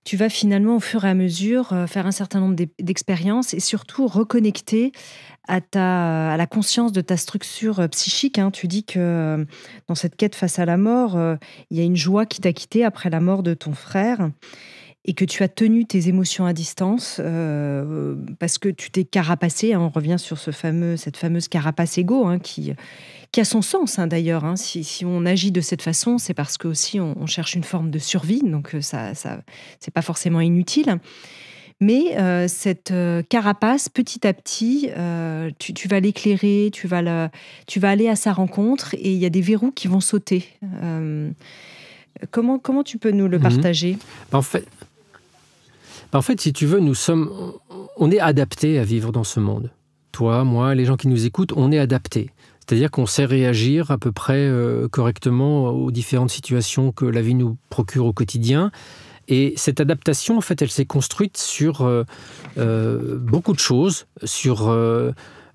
tu vas finalement au fur et à mesure faire un certain nombre d'expériences et surtout reconnecter à la conscience de ta structure psychique. Tu dis que dans cette quête face à la mort, il y a une joie qui t'a quitté après la mort de ton frère et que tu as tenu tes émotions à distance parce que tu t'es carapacé. On revient sur cette fameuse carapace égo qui a son sens d'ailleurs. Si on agit de cette façon, c'est parce que aussi on cherche une forme de survie, donc ça c'est pas forcément inutile. Mais cette carapace, petit à petit, tu vas l'éclairer, tu vas aller à sa rencontre et il y a des verrous qui vont sauter. Comment tu peux nous le partager ? En fait, si tu veux, on est adaptés à vivre dans ce monde. Toi, moi, les gens qui nous écoutent, on est adaptés. C'est-à-dire qu'on sait réagir à peu près correctement aux différentes situations que la vie nous procure au quotidien. Et cette adaptation, en fait, elle s'est construite sur beaucoup de choses, sur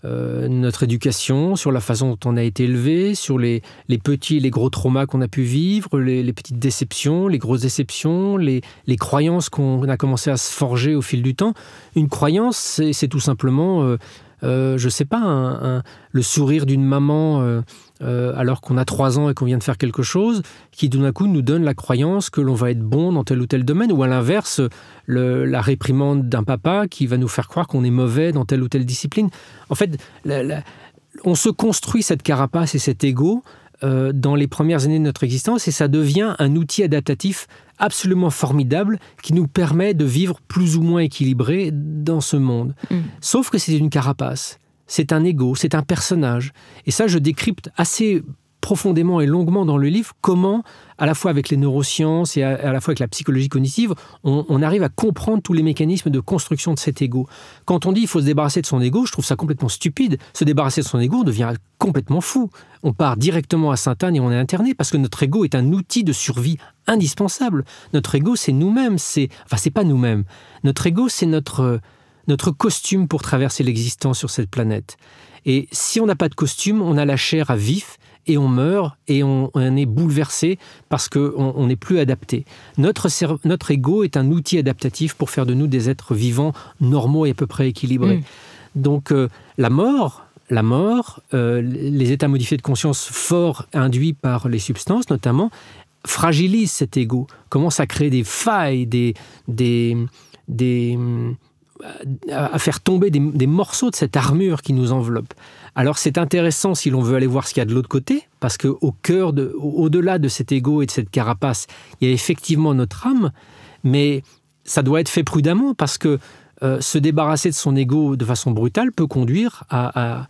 notre éducation, sur la façon dont on a été élevé, sur les petits et les gros traumas qu'on a pu vivre, les petites déceptions, les grosses déceptions, les croyances qu'on a commencé à se forger au fil du temps. Une croyance, c'est tout simplement... je sais pas, le sourire d'une maman alors qu'on a 3 ans et qu'on vient de faire quelque chose, qui d'un coup nous donne la croyance que l'on va être bon dans tel ou tel domaine, ou à l'inverse, la réprimande d'un papa qui va nous faire croire qu'on est mauvais dans telle ou telle discipline. En fait, on se construit cette carapace et cet ego dans les premières années de notre existence et ça devient un outil adaptatif absolument formidable qui nous permet de vivre plus ou moins équilibré dans ce monde. Sauf que c'est une carapace, c'est un ego, c'est un personnage. Et ça, je décrypte assez profondément et longuement dans le livre comment, à la fois avec les neurosciences et à la fois avec la psychologie cognitive, on arrive à comprendre tous les mécanismes de construction de cet ego. Quand on dit qu'il faut se débarrasser de son ego, je trouve ça complètement stupide. Se débarrasser de son ego, on devient complètement fou. On part directement à Sainte-Anne et on est interné parce que notre ego est un outil de survie indispensable. Notre ego, c'est nous-mêmes. C'est pas nous-mêmes. Notre ego, c'est notre costume pour traverser l'existence sur cette planète. Et si on n'a pas de costume, on a la chair à vif et on meurt et on est bouleversé parce qu'on n'est plus adapté. Notre ego est un outil adaptatif pour faire de nous des êtres vivants, normaux et à peu près équilibrés. Donc la mort, les états modifiés de conscience forts induits par les substances notamment, fragilise cet ego, commence à créer des failles, à faire tomber des morceaux de cette armure qui nous enveloppe. Alors c'est intéressant si l'on veut aller voir ce qu'il y a de l'autre côté, parce au-delà de cet ego et de cette carapace, il y a effectivement notre âme, mais ça doit être fait prudemment, parce que se débarrasser de son ego de façon brutale peut conduire à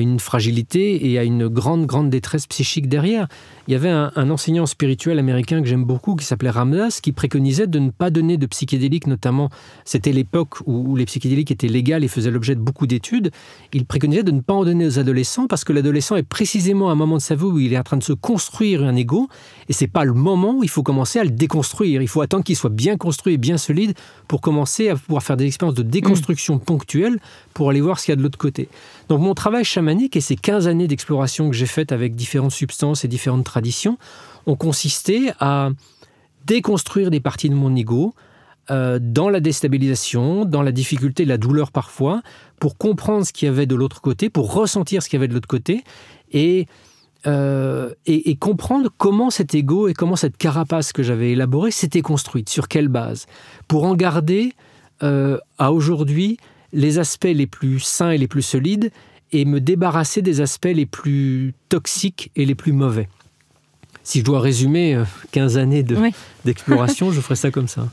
une fragilité et à une grande détresse psychique derrière. Il y avait un enseignant spirituel américain que j'aime beaucoup, qui s'appelait Ramdas, qui préconisait de ne pas donner de psychédéliques, notamment, c'était l'époque où les psychédéliques étaient légales et faisaient l'objet de beaucoup d'études. Il préconisait de ne pas en donner aux adolescents, parce que l'adolescent est précisément un moment de sa vie où il est en train de se construire un ego, et c'est pas le moment où il faut commencer à le déconstruire. Il faut attendre qu'il soit bien construit et bien solide pour commencer à pouvoir faire des expériences de déconstruction ponctuelle pour aller voir ce qu'il y a de l'autre côté. Donc mon travail chamanique et ces 15 années d'exploration que j'ai faites avec différentes substances et différentes traditions ont consisté à déconstruire des parties de mon ego dans la déstabilisation, dans la difficulté, la douleur parfois, pour comprendre ce qu'il y avait de l'autre côté, pour ressentir ce qu'il y avait de l'autre côté et comprendre comment cet ego et comment cette carapace que j'avais élaborée s'était construite, sur quelle base, pour en garder à aujourd'hui les aspects les plus sains et les plus solides et me débarrasser des aspects les plus toxiques et les plus mauvais. Si je dois résumer 15 années d'exploration, je ferais ça comme ça.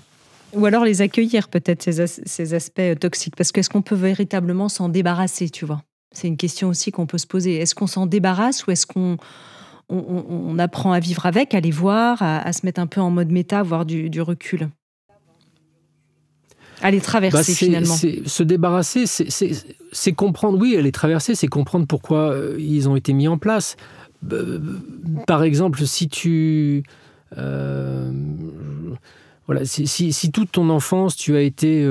Ou alors les accueillir peut-être, ces aspects toxiques. Parce qu'est-ce qu'on peut véritablement s'en débarrasser, tu vois ? C'est une question aussi qu'on peut se poser. Est-ce qu'on s'en débarrasse ou est-ce qu'on apprend à vivre avec, à les voir, à se mettre un peu en mode méta, avoir du recul ? À les traverser finalement. Se débarrasser, c'est comprendre, oui, les traverser, c'est comprendre pourquoi ils ont été mis en place. Par exemple, si tu... si toute ton enfance, tu as été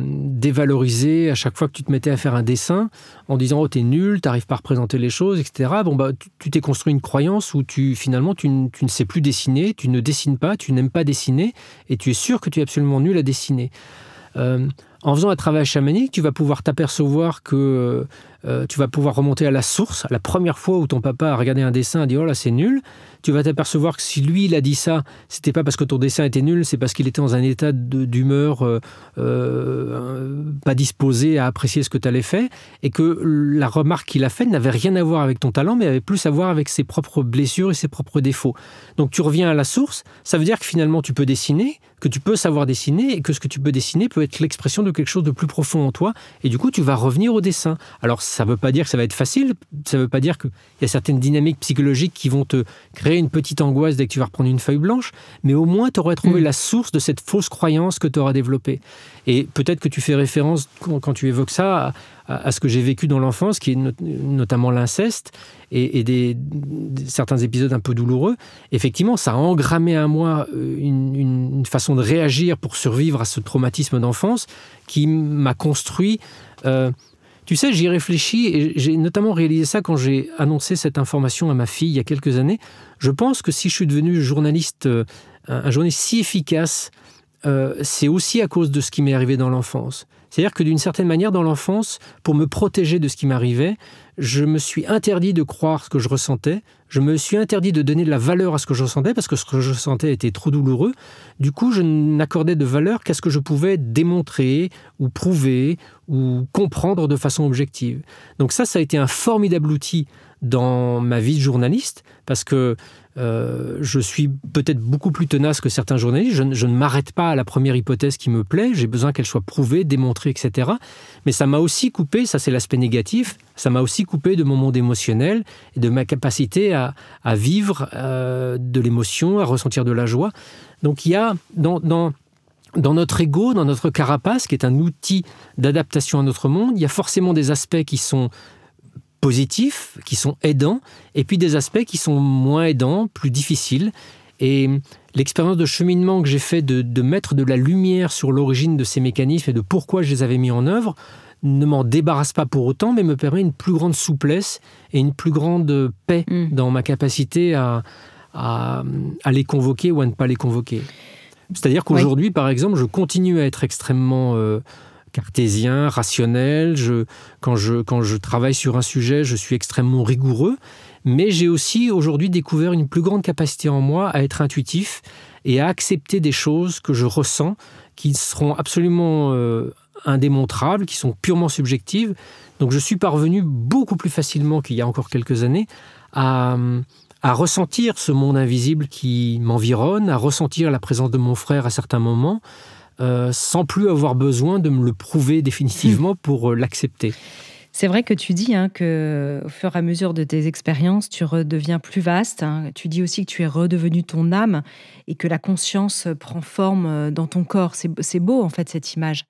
dévalorisé à chaque fois que tu te mettais à faire un dessin, en disant « Oh, t'es nul, t'arrives pas à représenter les choses, etc. » Tu t'es construit une croyance où finalement, tu ne sais plus dessiner, tu ne dessines pas, tu n'aimes pas dessiner, et tu es sûr que tu es absolument nul à dessiner. En faisant un travail chamanique, tu vas pouvoir t'apercevoir que tu vas pouvoir remonter à la source, à la première fois où ton papa a regardé un dessin et a dit « Oh là, c'est nul ». Tu vas t'apercevoir que si lui, il a dit ça, c'était pas parce que ton dessin était nul, c'est parce qu'il était dans un état d'humeur pas disposé à apprécier ce que tu avais fait, et que la remarque qu'il a faite n'avait rien à voir avec ton talent, mais avait plus à voir avec ses propres blessures et ses propres défauts. Donc tu reviens à la source, ça veut dire que finalement tu peux dessiner, que tu peux savoir dessiner, et que ce que tu peux dessiner peut être l'expression de quelque chose de plus profond en toi, et du coup tu vas revenir au dessin. Alors ça ne veut pas dire que ça va être facile, ça ne veut pas dire qu'il y a certaines dynamiques psychologiques qui vont te créer une petite angoisse dès que tu vas reprendre une feuille blanche, mais au moins tu aurais trouvé la source de cette fausse croyance que tu auras développée. Et peut-être que tu fais référence, quand tu évoques ça, à ce que j'ai vécu dans l'enfance, qui est notamment l'inceste, et certains épisodes un peu douloureux. Effectivement, ça a engrammé à moi une façon de réagir pour survivre à ce traumatisme d'enfance qui m'a construit... Tu sais, j'y réfléchis et j'ai notamment réalisé ça quand j'ai annoncé cette information à ma fille il y a quelques années. Je pense que si je suis devenu journaliste, un journaliste si efficace, c'est aussi à cause de ce qui m'est arrivé dans l'enfance. C'est-à-dire que d'une certaine manière, dans l'enfance, pour me protéger de ce qui m'arrivait, je me suis interdit de croire ce que je ressentais, je me suis interdit de donner de la valeur à ce que je ressentais, parce que ce que je ressentais était trop douloureux. Du coup, je n'accordais de valeur qu'à ce que je pouvais démontrer, ou prouver, ou comprendre de façon objective. Donc ça a été un formidable outil dans ma vie de journaliste, parce que je suis peut-être beaucoup plus tenace que certains journalistes. Je ne m'arrête pas à la première hypothèse qui me plaît. J'ai besoin qu'elle soit prouvée, démontrée, etc. Mais ça m'a aussi coupé, ça c'est l'aspect négatif, ça m'a aussi coupé de mon monde émotionnel et de ma capacité à vivre de l'émotion, à ressentir de la joie. Donc il y a dans notre ego, dans notre carapace, qui est un outil d'adaptation à notre monde, il y a forcément des aspects qui sont positifs, qui sont aidants, et puis des aspects qui sont moins aidants, plus difficiles. Et l'expérience de cheminement que j'ai fait de mettre de la lumière sur l'origine de ces mécanismes et de pourquoi je les avais mis en œuvre ne m'en débarrasse pas pour autant, mais me permet une plus grande souplesse et une plus grande paix dans ma capacité à les convoquer ou à ne pas les convoquer. C'est-à-dire qu'aujourd'hui, par exemple, je continue à être extrêmement cartésien, rationnel. Quand je travaille sur un sujet, je suis extrêmement rigoureux, Mais j'ai aussi aujourd'hui découvert une plus grande capacité en moi à être intuitif et à accepter des choses que je ressens, qui seront absolument indémontrables, qui sont purement subjectives. Donc je suis parvenu beaucoup plus facilement qu'il y a encore quelques années à ressentir ce monde invisible qui m'environne, à ressentir la présence de mon frère à certains moments, sans plus avoir besoin de me le prouver définitivement pour l'accepter. C'est vrai que tu dis que au fur et à mesure de tes expériences, tu redeviens plus vaste. Tu dis aussi que tu es redevenu ton âme et que la conscience prend forme dans ton corps. C'est beau, en fait, cette image.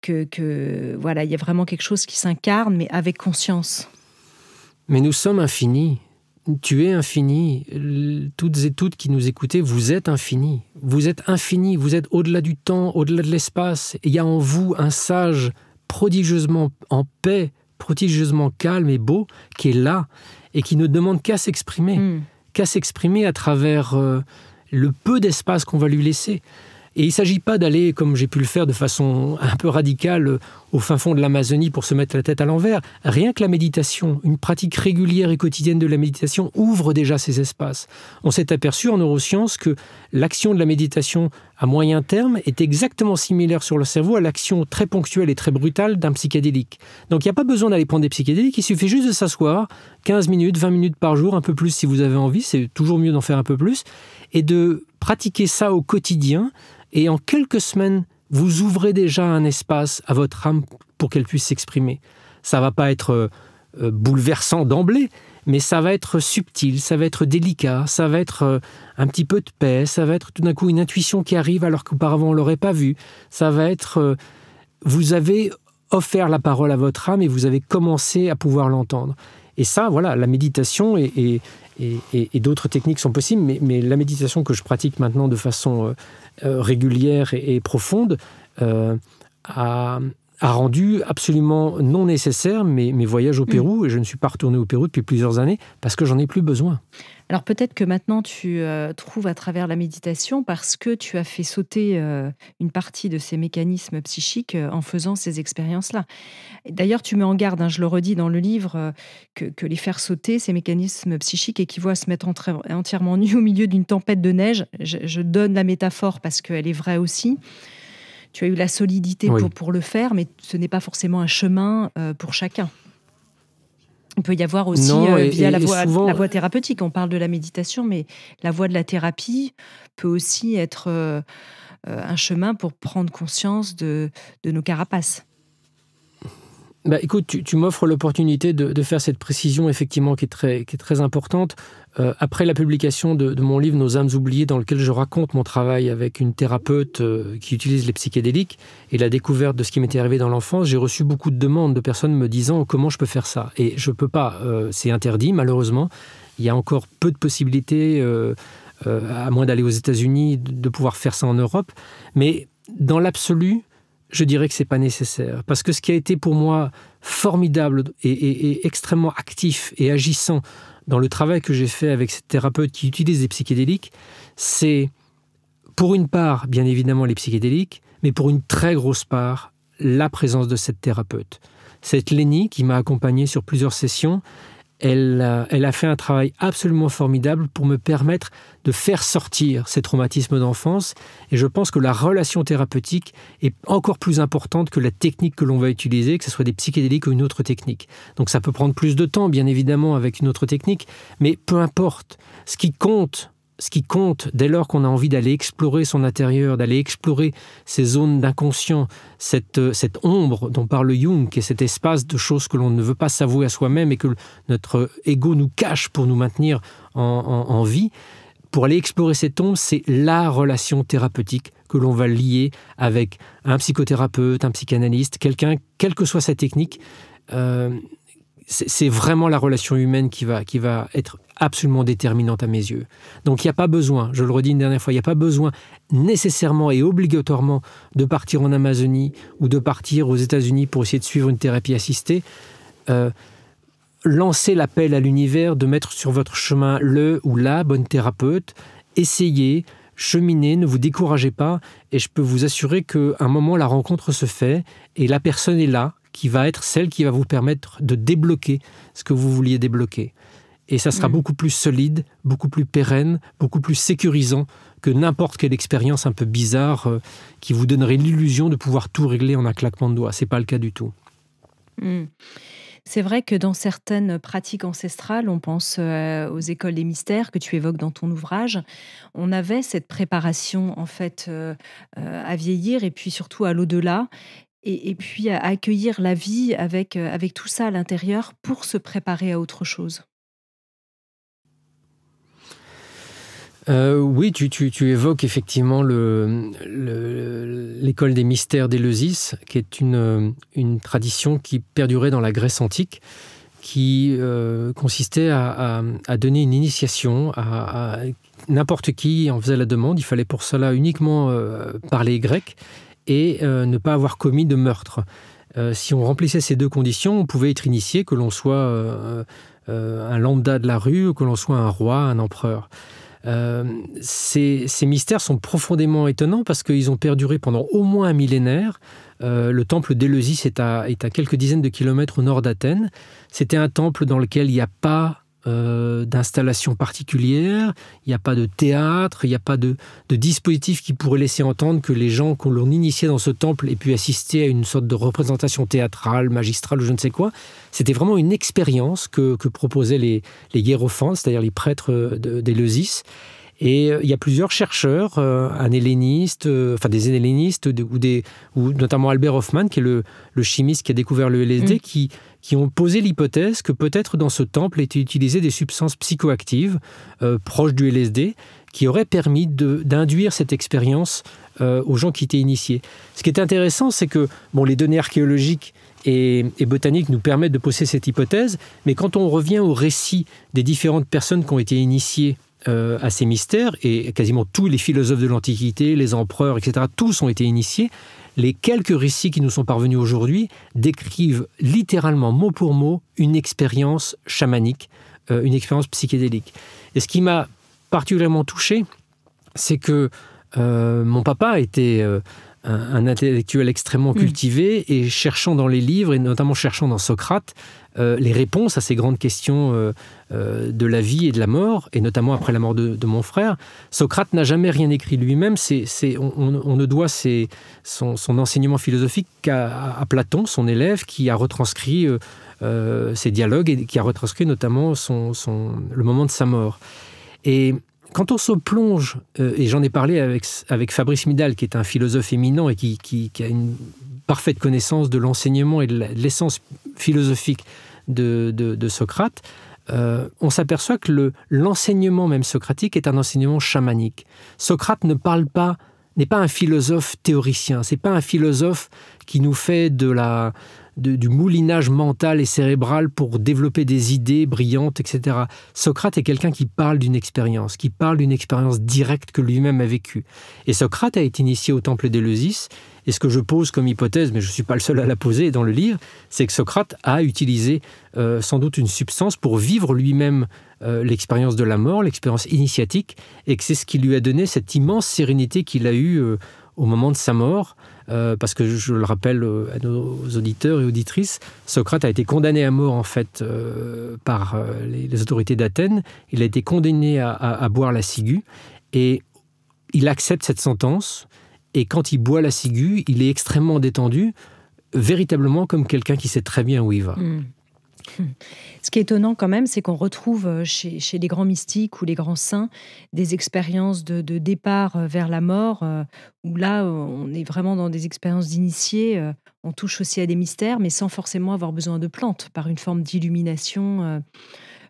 Voilà, il y a vraiment quelque chose qui s'incarne, mais avec conscience. Mais nous sommes infinis. Tu es infini. Toutes et toutes qui nous écoutez, vous êtes infinis. Vous êtes infinis. Vous êtes au-delà du temps, au-delà de l'espace. Il y a en vous un sage prodigieusement en paix, prodigieusement calme et beau, qui est là et qui ne demande qu'à s'exprimer. Qu'à s'exprimer à travers le peu d'espace qu'on va lui laisser. Et il ne s'agit pas d'aller, comme j'ai pu le faire de façon un peu radicale, au fin fond de l'Amazonie pour se mettre la tête à l'envers. Rien que la méditation, une pratique régulière et quotidienne de la méditation ouvre déjà ces espaces. On s'est aperçu en neurosciences que l'action de la méditation à moyen terme est exactement similaire sur le cerveau à l'action très ponctuelle et très brutale d'un psychédélique. Donc il n'y a pas besoin d'aller prendre des psychédéliques, il suffit juste de s'asseoir 15 minutes, 20 minutes par jour, un peu plus si vous avez envie, c'est toujours mieux d'en faire un peu plus, et de pratiquer ça au quotidien. Et en quelques semaines, vous ouvrez déjà un espace à votre âme pour qu'elle puisse s'exprimer. Ça ne va pas être bouleversant d'emblée, mais ça va être subtil, ça va être délicat, ça va être un petit peu de paix, ça va être tout d'un coup une intuition qui arrive alors qu'auparavant on ne l'aurait pas vue. Ça va être... vous avez offert la parole à votre âme et vous avez commencé à pouvoir l'entendre. Et ça, voilà, la méditation et d'autres techniques sont possibles, mais la méditation que je pratique maintenant de façon régulière et profonde a rendu absolument non nécessaire mes voyages au Pérou, et je ne suis pas retourné au Pérou depuis plusieurs années parce que j'en ai plus besoin. Alors peut-être que maintenant tu trouves à travers la méditation parce que tu as fait sauter une partie de ces mécanismes psychiques en faisant ces expériences-là. D'ailleurs, tu mets en garde, je le redis dans le livre, que les faire sauter, ces mécanismes psychiques équivaut à se mettre entièrement nu au milieu d'une tempête de neige. Je donne la métaphore parce qu'elle est vraie aussi. Tu as eu la solidité pour le faire, mais ce n'est pas forcément un chemin pour chacun. Il peut y avoir aussi, via la voie thérapeutique, on parle de la méditation, mais la voie de la thérapie peut aussi être un chemin pour prendre conscience de nos carapaces. Écoute, tu m'offres l'opportunité de faire cette précision, effectivement, qui est très importante. Après la publication de mon livre « Nos âmes oubliées », dans lequel je raconte mon travail avec une thérapeute qui utilise les psychédéliques et la découverte de ce qui m'était arrivé dans l'enfance, j'ai reçu beaucoup de demandes de personnes me disant « Comment je peux faire ça ?» Et je ne peux pas, c'est interdit, malheureusement. Il y a encore peu de possibilités, à moins d'aller aux États-Unis, de pouvoir faire ça en Europe. Mais dans l'absolu, je dirais que ce n'est pas nécessaire. Parce que ce qui a été pour moi formidable et extrêmement actif et agissant dans le travail que j'ai fait avec cette thérapeute qui utilise des psychédéliques, c'est pour une part, bien évidemment, les psychédéliques, mais pour une très grosse part, la présence de cette thérapeute. Cette Lénie qui m'a accompagné sur plusieurs sessions, elle a fait un travail absolument formidable pour me permettre de faire sortir ces traumatismes d'enfance. Et je pense que la relation thérapeutique est encore plus importante que la technique que l'on va utiliser, que ce soit des psychédéliques ou une autre technique. Donc ça peut prendre plus de temps, bien évidemment, avec une autre technique, mais peu importe. Ce qui compte, dès lors qu'on a envie d'aller explorer son intérieur, d'aller explorer ces zones d'inconscient, cette ombre dont parle Jung, qui est cet espace de choses que l'on ne veut pas s'avouer à soi-même et que notre ego nous cache pour nous maintenir en vie, pour aller explorer cette ombre, c'est la relation thérapeutique que l'on va lier avec un psychothérapeute, un psychanalyste, quelqu'un, quelle que soit sa technique. C'est vraiment la relation humaine qui va être absolument déterminante à mes yeux. Donc il n'y a pas besoin, je le redis une dernière fois, il n'y a pas besoin nécessairement et obligatoirement de partir en Amazonie ou de partir aux États-Unis pour essayer de suivre une thérapie assistée. Lancez l'appel à l'univers de mettre sur votre chemin le ou la bonne thérapeute, essayez, cheminez, ne vous découragez pas, et je peux vous assurer qu'à un moment la rencontre se fait et la personne est là, qui va être celle qui va vous permettre de débloquer ce que vous vouliez débloquer. et ça sera beaucoup plus solide, beaucoup plus pérenne, beaucoup plus sécurisant que n'importe quelle expérience un peu bizarre qui vous donnerait l'illusion de pouvoir tout régler en un claquement de doigts. C'est pas le cas du tout. C'est vrai que dans certaines pratiques ancestrales, on pense aux écoles des mystères que tu évoques dans ton ouvrage, on avait cette préparation en fait à vieillir et puis surtout à l'au-delà et puis à accueillir la vie avec tout ça à l'intérieur pour se préparer à autre chose. Oui, tu évoques effectivement l'école des mystères d'Éleusis, qui est une tradition qui perdurait dans la Grèce antique, qui consistait à donner une initiation à n'importe qui en faisait la demande. Il fallait pour cela uniquement parler grec et ne pas avoir commis de meurtre. Si on remplissait ces deux conditions, on pouvait être initié, que l'on soit un lambda de la rue ou que l'on soit un roi, un empereur. Ces mystères sont profondément étonnants parce qu'ils ont perduré pendant au moins un millénaire. Le temple d'Éleusis est à quelques dizaines de kilomètres au nord d'Athènes. C'était un temple dans lequel il n'y a pas d'installation particulière, il n'y a pas de théâtre, il n'y a pas de dispositif qui pourrait laisser entendre que les gens qu'on l'on initiait dans ce temple aient pu assister à une sorte de représentation théâtrale, magistrale ou je ne sais quoi. C'était vraiment une expérience que proposaient les hiérophantes, c'est-à-dire les prêtres d'Éleusis. Et il y a plusieurs chercheurs, des hellénistes, ou notamment Albert Hofmann, qui est le chimiste qui a découvert le LSD, qui ont posé l'hypothèse que peut-être dans ce temple étaient utilisées des substances psychoactives proches du LSD, qui auraient permis d'induire cette expérience aux gens qui étaient initiés. Ce qui est intéressant, c'est que les données archéologiques et botaniques nous permettent de poser cette hypothèse, mais quand on revient au récit des différentes personnes qui ont été initiées à ces mystères, et quasiment tous les philosophes de l'Antiquité, les empereurs, etc., tous ont été initiés. Les quelques récits qui nous sont parvenus aujourd'hui décrivent littéralement, mot pour mot, une expérience chamanique, une expérience psychédélique. Et ce qui m'a particulièrement touché, c'est que mon papa était un intellectuel extrêmement cultivé et cherchant dans les livres, et notamment cherchant dans Socrate, les réponses à ces grandes questions de la vie et de la mort, et notamment après la mort de mon frère. Socrate n'a jamais rien écrit lui-même. On ne doit son enseignement philosophique qu'à Platon, son élève, qui a retranscrit ses dialogues et qui a retranscrit notamment le moment de sa mort. Et quand on se plonge, et j'en ai parlé avec Fabrice Midal, qui est un philosophe éminent et qui a une parfaite connaissance de l'enseignement et de l'essence philosophique de Socrate, on s'aperçoit que l'enseignement même socratique est un enseignement chamanique. Socrate n'est pas un philosophe théoricien, c'est pas un philosophe qui nous fait du moulinage mental et cérébral pour développer des idées brillantes, etc. Socrate est quelqu'un qui parle d'une expérience directe que lui-même a vécue. Et Socrate a été initié au temple d'Éleusis, et ce que je pose comme hypothèse, mais je ne suis pas le seul à la poser dans le livre, c'est que Socrate a utilisé sans doute une substance pour vivre lui-même l'expérience de la mort, l'expérience initiatique, et que c'est ce qui lui a donné cette immense sérénité qu'il a eue au moment de sa mort, parce que je le rappelle à nos auditeurs et auditrices, Socrate a été condamné à mort en fait par les autorités d'Athènes. Il a été condamné à boire la ciguë et il accepte cette sentence. Et quand il boit la ciguë, il est extrêmement détendu, véritablement comme quelqu'un qui sait très bien où il va. Ce qui est étonnant quand même, c'est qu'on retrouve chez les grands mystiques ou les grands saints des expériences de départ vers la mort, où là, on est vraiment dans des expériences d'initiés, on touche aussi à des mystères, mais sans forcément avoir besoin de plantes, par une forme d'illumination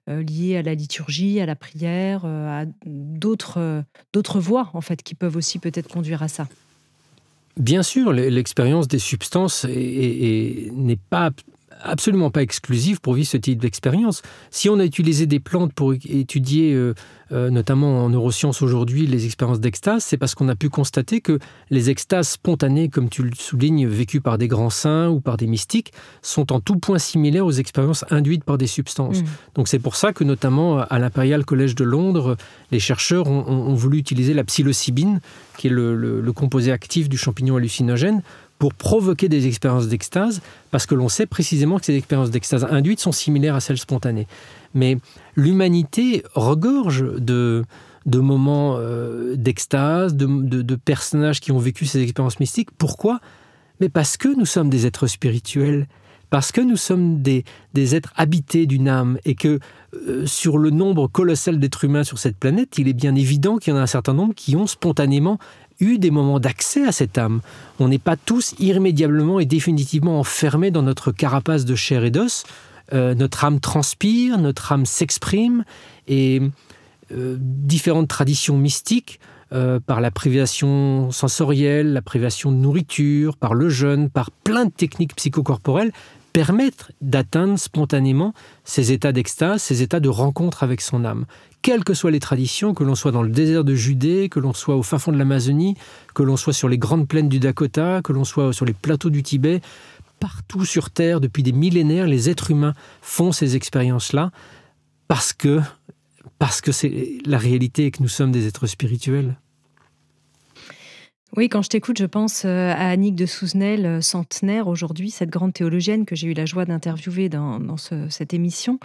liée à la liturgie, à la prière, à d'autres voies, en fait, qui peuvent aussi peut-être conduire à ça. Bien sûr, l'expérience des substances n'est absolument pas exclusive pour vivre ce type d'expérience. Si on a utilisé des plantes pour étudier, notamment en neurosciences aujourd'hui, les expériences d'extase, c'est parce qu'on a pu constater que les extases spontanées, comme tu le soulignes, vécues par des grands saints ou par des mystiques, sont en tout point similaires aux expériences induites par des substances. Donc c'est pour ça que, notamment à l'Imperial College de Londres, les chercheurs ont voulu utiliser la psilocybine, qui est le composé actif du champignon hallucinogène, pour provoquer des expériences d'extase, parce que l'on sait précisément que ces expériences d'extase induites sont similaires à celles spontanées. Mais l'humanité regorge de moments d'extase, de personnages qui ont vécu ces expériences mystiques. Pourquoi ? Mais parce que nous sommes des êtres spirituels, parce que nous sommes des êtres habités d'une âme, et que sur le nombre colossal d'êtres humains sur cette planète, il est bien évident qu'il y en a un certain nombre qui ont spontanément eu des moments d'accès à cette âme. On n'est pas tous irrémédiablement et définitivement enfermés dans notre carapace de chair et d'os. Notre âme transpire, notre âme s'exprime, et différentes traditions mystiques, par la privation sensorielle, la privation de nourriture, par le jeûne, par plein de techniques psychocorporelles, permettent d'atteindre spontanément ces états d'extase, ces états de rencontre avec son âme. Quelles que soient les traditions, que l'on soit dans le désert de Judée, que l'on soit au fin fond de l'Amazonie, que l'on soit sur les grandes plaines du Dakota, que l'on soit sur les plateaux du Tibet, partout sur Terre, depuis des millénaires, les êtres humains font ces expériences-là parce que c'est la réalité et que nous sommes des êtres spirituels. Oui, quand je t'écoute, je pense à Annick de Souzenel, centenaire aujourd'hui, cette grande théologienne que j'ai eu la joie d'interviewer dans cette émission,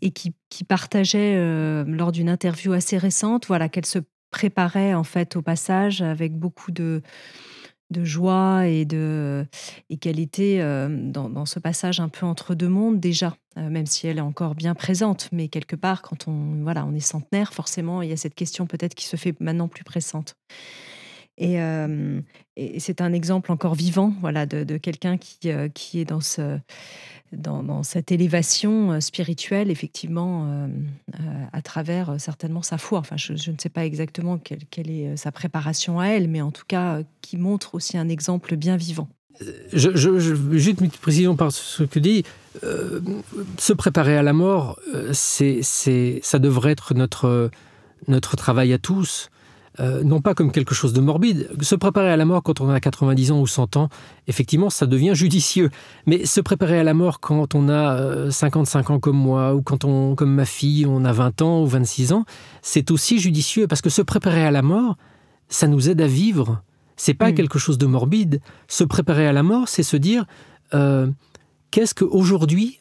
et qui partageait lors d'une interview assez récente, voilà, qu'elle se préparait en fait au passage avec beaucoup de joie et qu'elle était dans ce passage un peu entre deux mondes déjà, même si elle est encore bien présente, mais quelque part quand on est centenaire, forcément il y a cette question peut-être qui se fait maintenant plus pressante. Et c'est un exemple encore vivant, voilà, de quelqu'un qui est dans cette élévation spirituelle, effectivement, à travers certainement sa foi. Enfin, je ne sais pas exactement quelle est sa préparation à elle, mais en tout cas, qui montre aussi un exemple bien vivant. Juste une précision par ce que tu dis. Se préparer à la mort, ça devrait être notre travail à tous. Non pas comme quelque chose de morbide. Se préparer à la mort quand on a 90 ans ou 100 ans, effectivement, ça devient judicieux. Mais se préparer à la mort quand on a 55 ans comme moi, ou quand comme ma fille, on a 20 ans ou 26 ans, c'est aussi judicieux, parce que se préparer à la mort, ça nous aide à vivre. C'est pas quelque chose de morbide. Se préparer à la mort, c'est se dire qu'est-ce qu'aujourd'hui,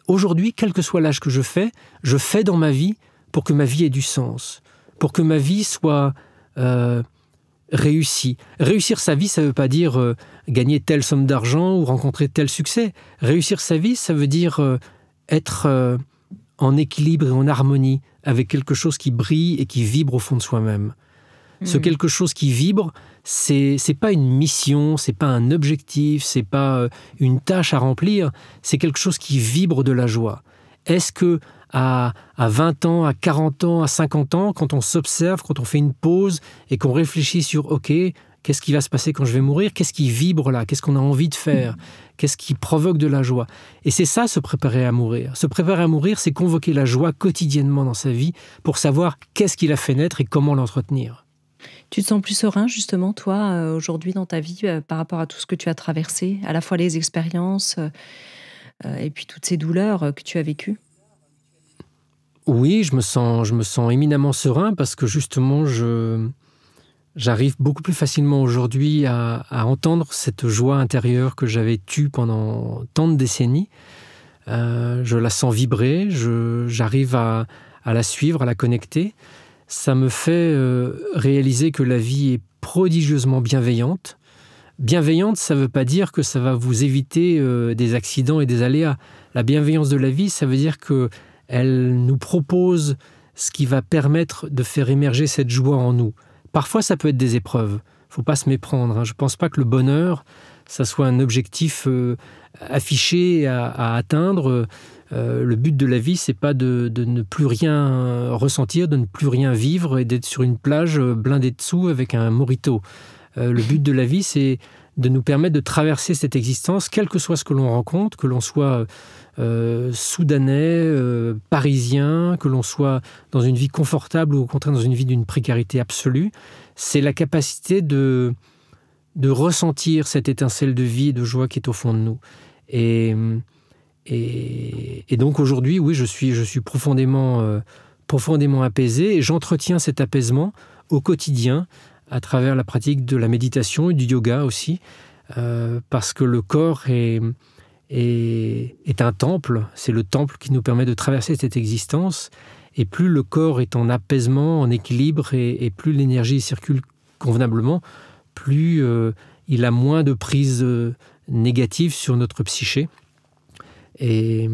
quel que soit l'âge que je fais dans ma vie pour que ma vie ait du sens, pour que ma vie soit réussie. Réussir sa vie, ça ne veut pas dire gagner telle somme d'argent ou rencontrer tel succès. Réussir sa vie, ça veut dire être en équilibre et en harmonie avec quelque chose qui brille et qui vibre au fond de soi-même. Ce quelque chose qui vibre, c'est pas une mission, c'est pas un objectif, c'est pas une tâche à remplir, c'est quelque chose qui vibre de la joie. Est-ce que à 20 ans, à 40 ans, à 50 ans, quand on s'observe, quand on fait une pause et qu'on réfléchit sur « Ok, qu'est-ce qui va se passer quand je vais mourir ? Qu'est-ce qui vibre là ? Qu'est-ce qu'on a envie de faire ? Qu'est-ce qui provoque de la joie ?» Et c'est ça, se préparer à mourir. Se préparer à mourir, c'est convoquer la joie quotidiennement dans sa vie pour savoir qu'est-ce qui l'a fait naître et comment l'entretenir. Tu te sens plus serein, justement, toi, aujourd'hui, dans ta vie, par rapport à tout ce que tu as traversé, à la fois les expériences et puis toutes ces douleurs que tu as vécues ? Oui, je me sens éminemment serein, parce que justement, j'arrive beaucoup plus facilement aujourd'hui à entendre cette joie intérieure que j'avais tue pendant tant de décennies. Je la sens vibrer, j'arrive à la suivre, à la connecter. Ça me fait réaliser que la vie est prodigieusement bienveillante. Bienveillante, ça ne veut pas dire que ça va vous éviter des accidents et des aléas. La bienveillance de la vie, ça veut dire qu'elle nous propose ce qui va permettre de faire émerger cette joie en nous. Parfois, ça peut être des épreuves. Il ne faut pas se méprendre. Je ne pense pas que le bonheur, ça soit un objectif affiché à atteindre. Le but de la vie, c'est pas de ne plus rien ressentir, de ne plus rien vivre et d'être sur une plage blindée de sous avec un mojito. Le but de la vie, c'est de nous permettre de traverser cette existence, quel que soit ce que l'on rencontre, que l'on soit soudanais, parisien, que l'on soit dans une vie confortable ou au contraire dans une vie d'une précarité absolue. C'est la capacité de ressentir cette étincelle de vie et de joie qui est au fond de nous. Et donc aujourd'hui, oui, je suis profondément apaisé, et j'entretiens cet apaisement au quotidien à travers la pratique de la méditation et du yoga aussi, parce que le corps est un temple, c'est le temple qui nous permet de traverser cette existence, et plus le corps est en apaisement, en équilibre, et plus l'énergie circule convenablement, plus il a moins de prise négative sur notre psyché, et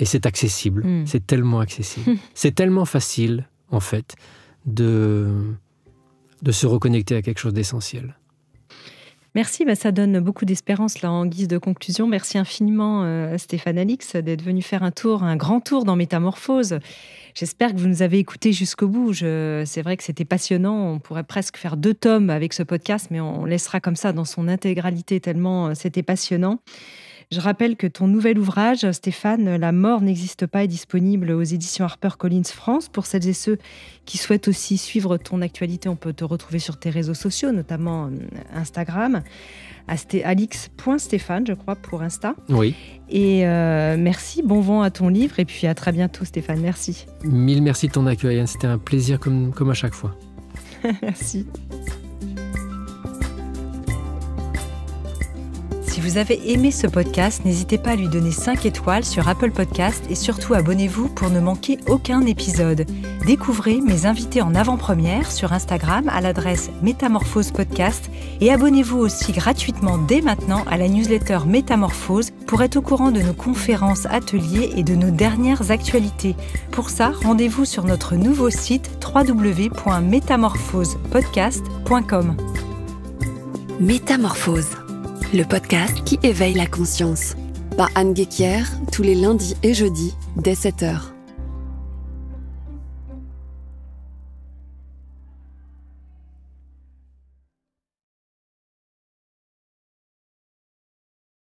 c'est accessible, c'est tellement accessible. C'est tellement facile, en fait, de se reconnecter à quelque chose d'essentiel. Merci, ça donne beaucoup d'espérance là en guise de conclusion. Merci infiniment Stéphane Alix d'être venu faire un grand tour dans Métamorphose. J'espère que vous nous avez écoutés jusqu'au bout. C'est vrai que c'était passionnant. On pourrait presque faire 2 tomes avec ce podcast, mais on laissera comme ça dans son intégralité tellement c'était passionnant. Je rappelle que ton nouvel ouvrage, Stéphane, La mort n'existe pas, est disponible aux éditions HarperCollins France. Pour celles et ceux qui souhaitent aussi suivre ton actualité, on peut te retrouver sur tes réseaux sociaux, notamment Instagram, alix.stéphane, je crois, pour Insta. Oui. Et merci, bon vent à ton livre, et puis à très bientôt, Stéphane. Merci. 1000 merci de ton accueil, Anne. C'était un plaisir comme à chaque fois. Merci. Si vous avez aimé ce podcast, n'hésitez pas à lui donner 5 étoiles sur Apple Podcast et surtout abonnez-vous pour ne manquer aucun épisode. Découvrez mes invités en avant-première sur Instagram à l'adresse Métamorphose Podcast et abonnez-vous aussi gratuitement dès maintenant à la newsletter Métamorphose pour être au courant de nos conférences, ateliers et de nos dernières actualités. Pour ça, rendez-vous sur notre nouveau site www.métamorphosepodcast.com. Métamorphose, le podcast qui éveille la conscience. Par Anne Guéquière, tous les lundis et jeudis, dès 7h.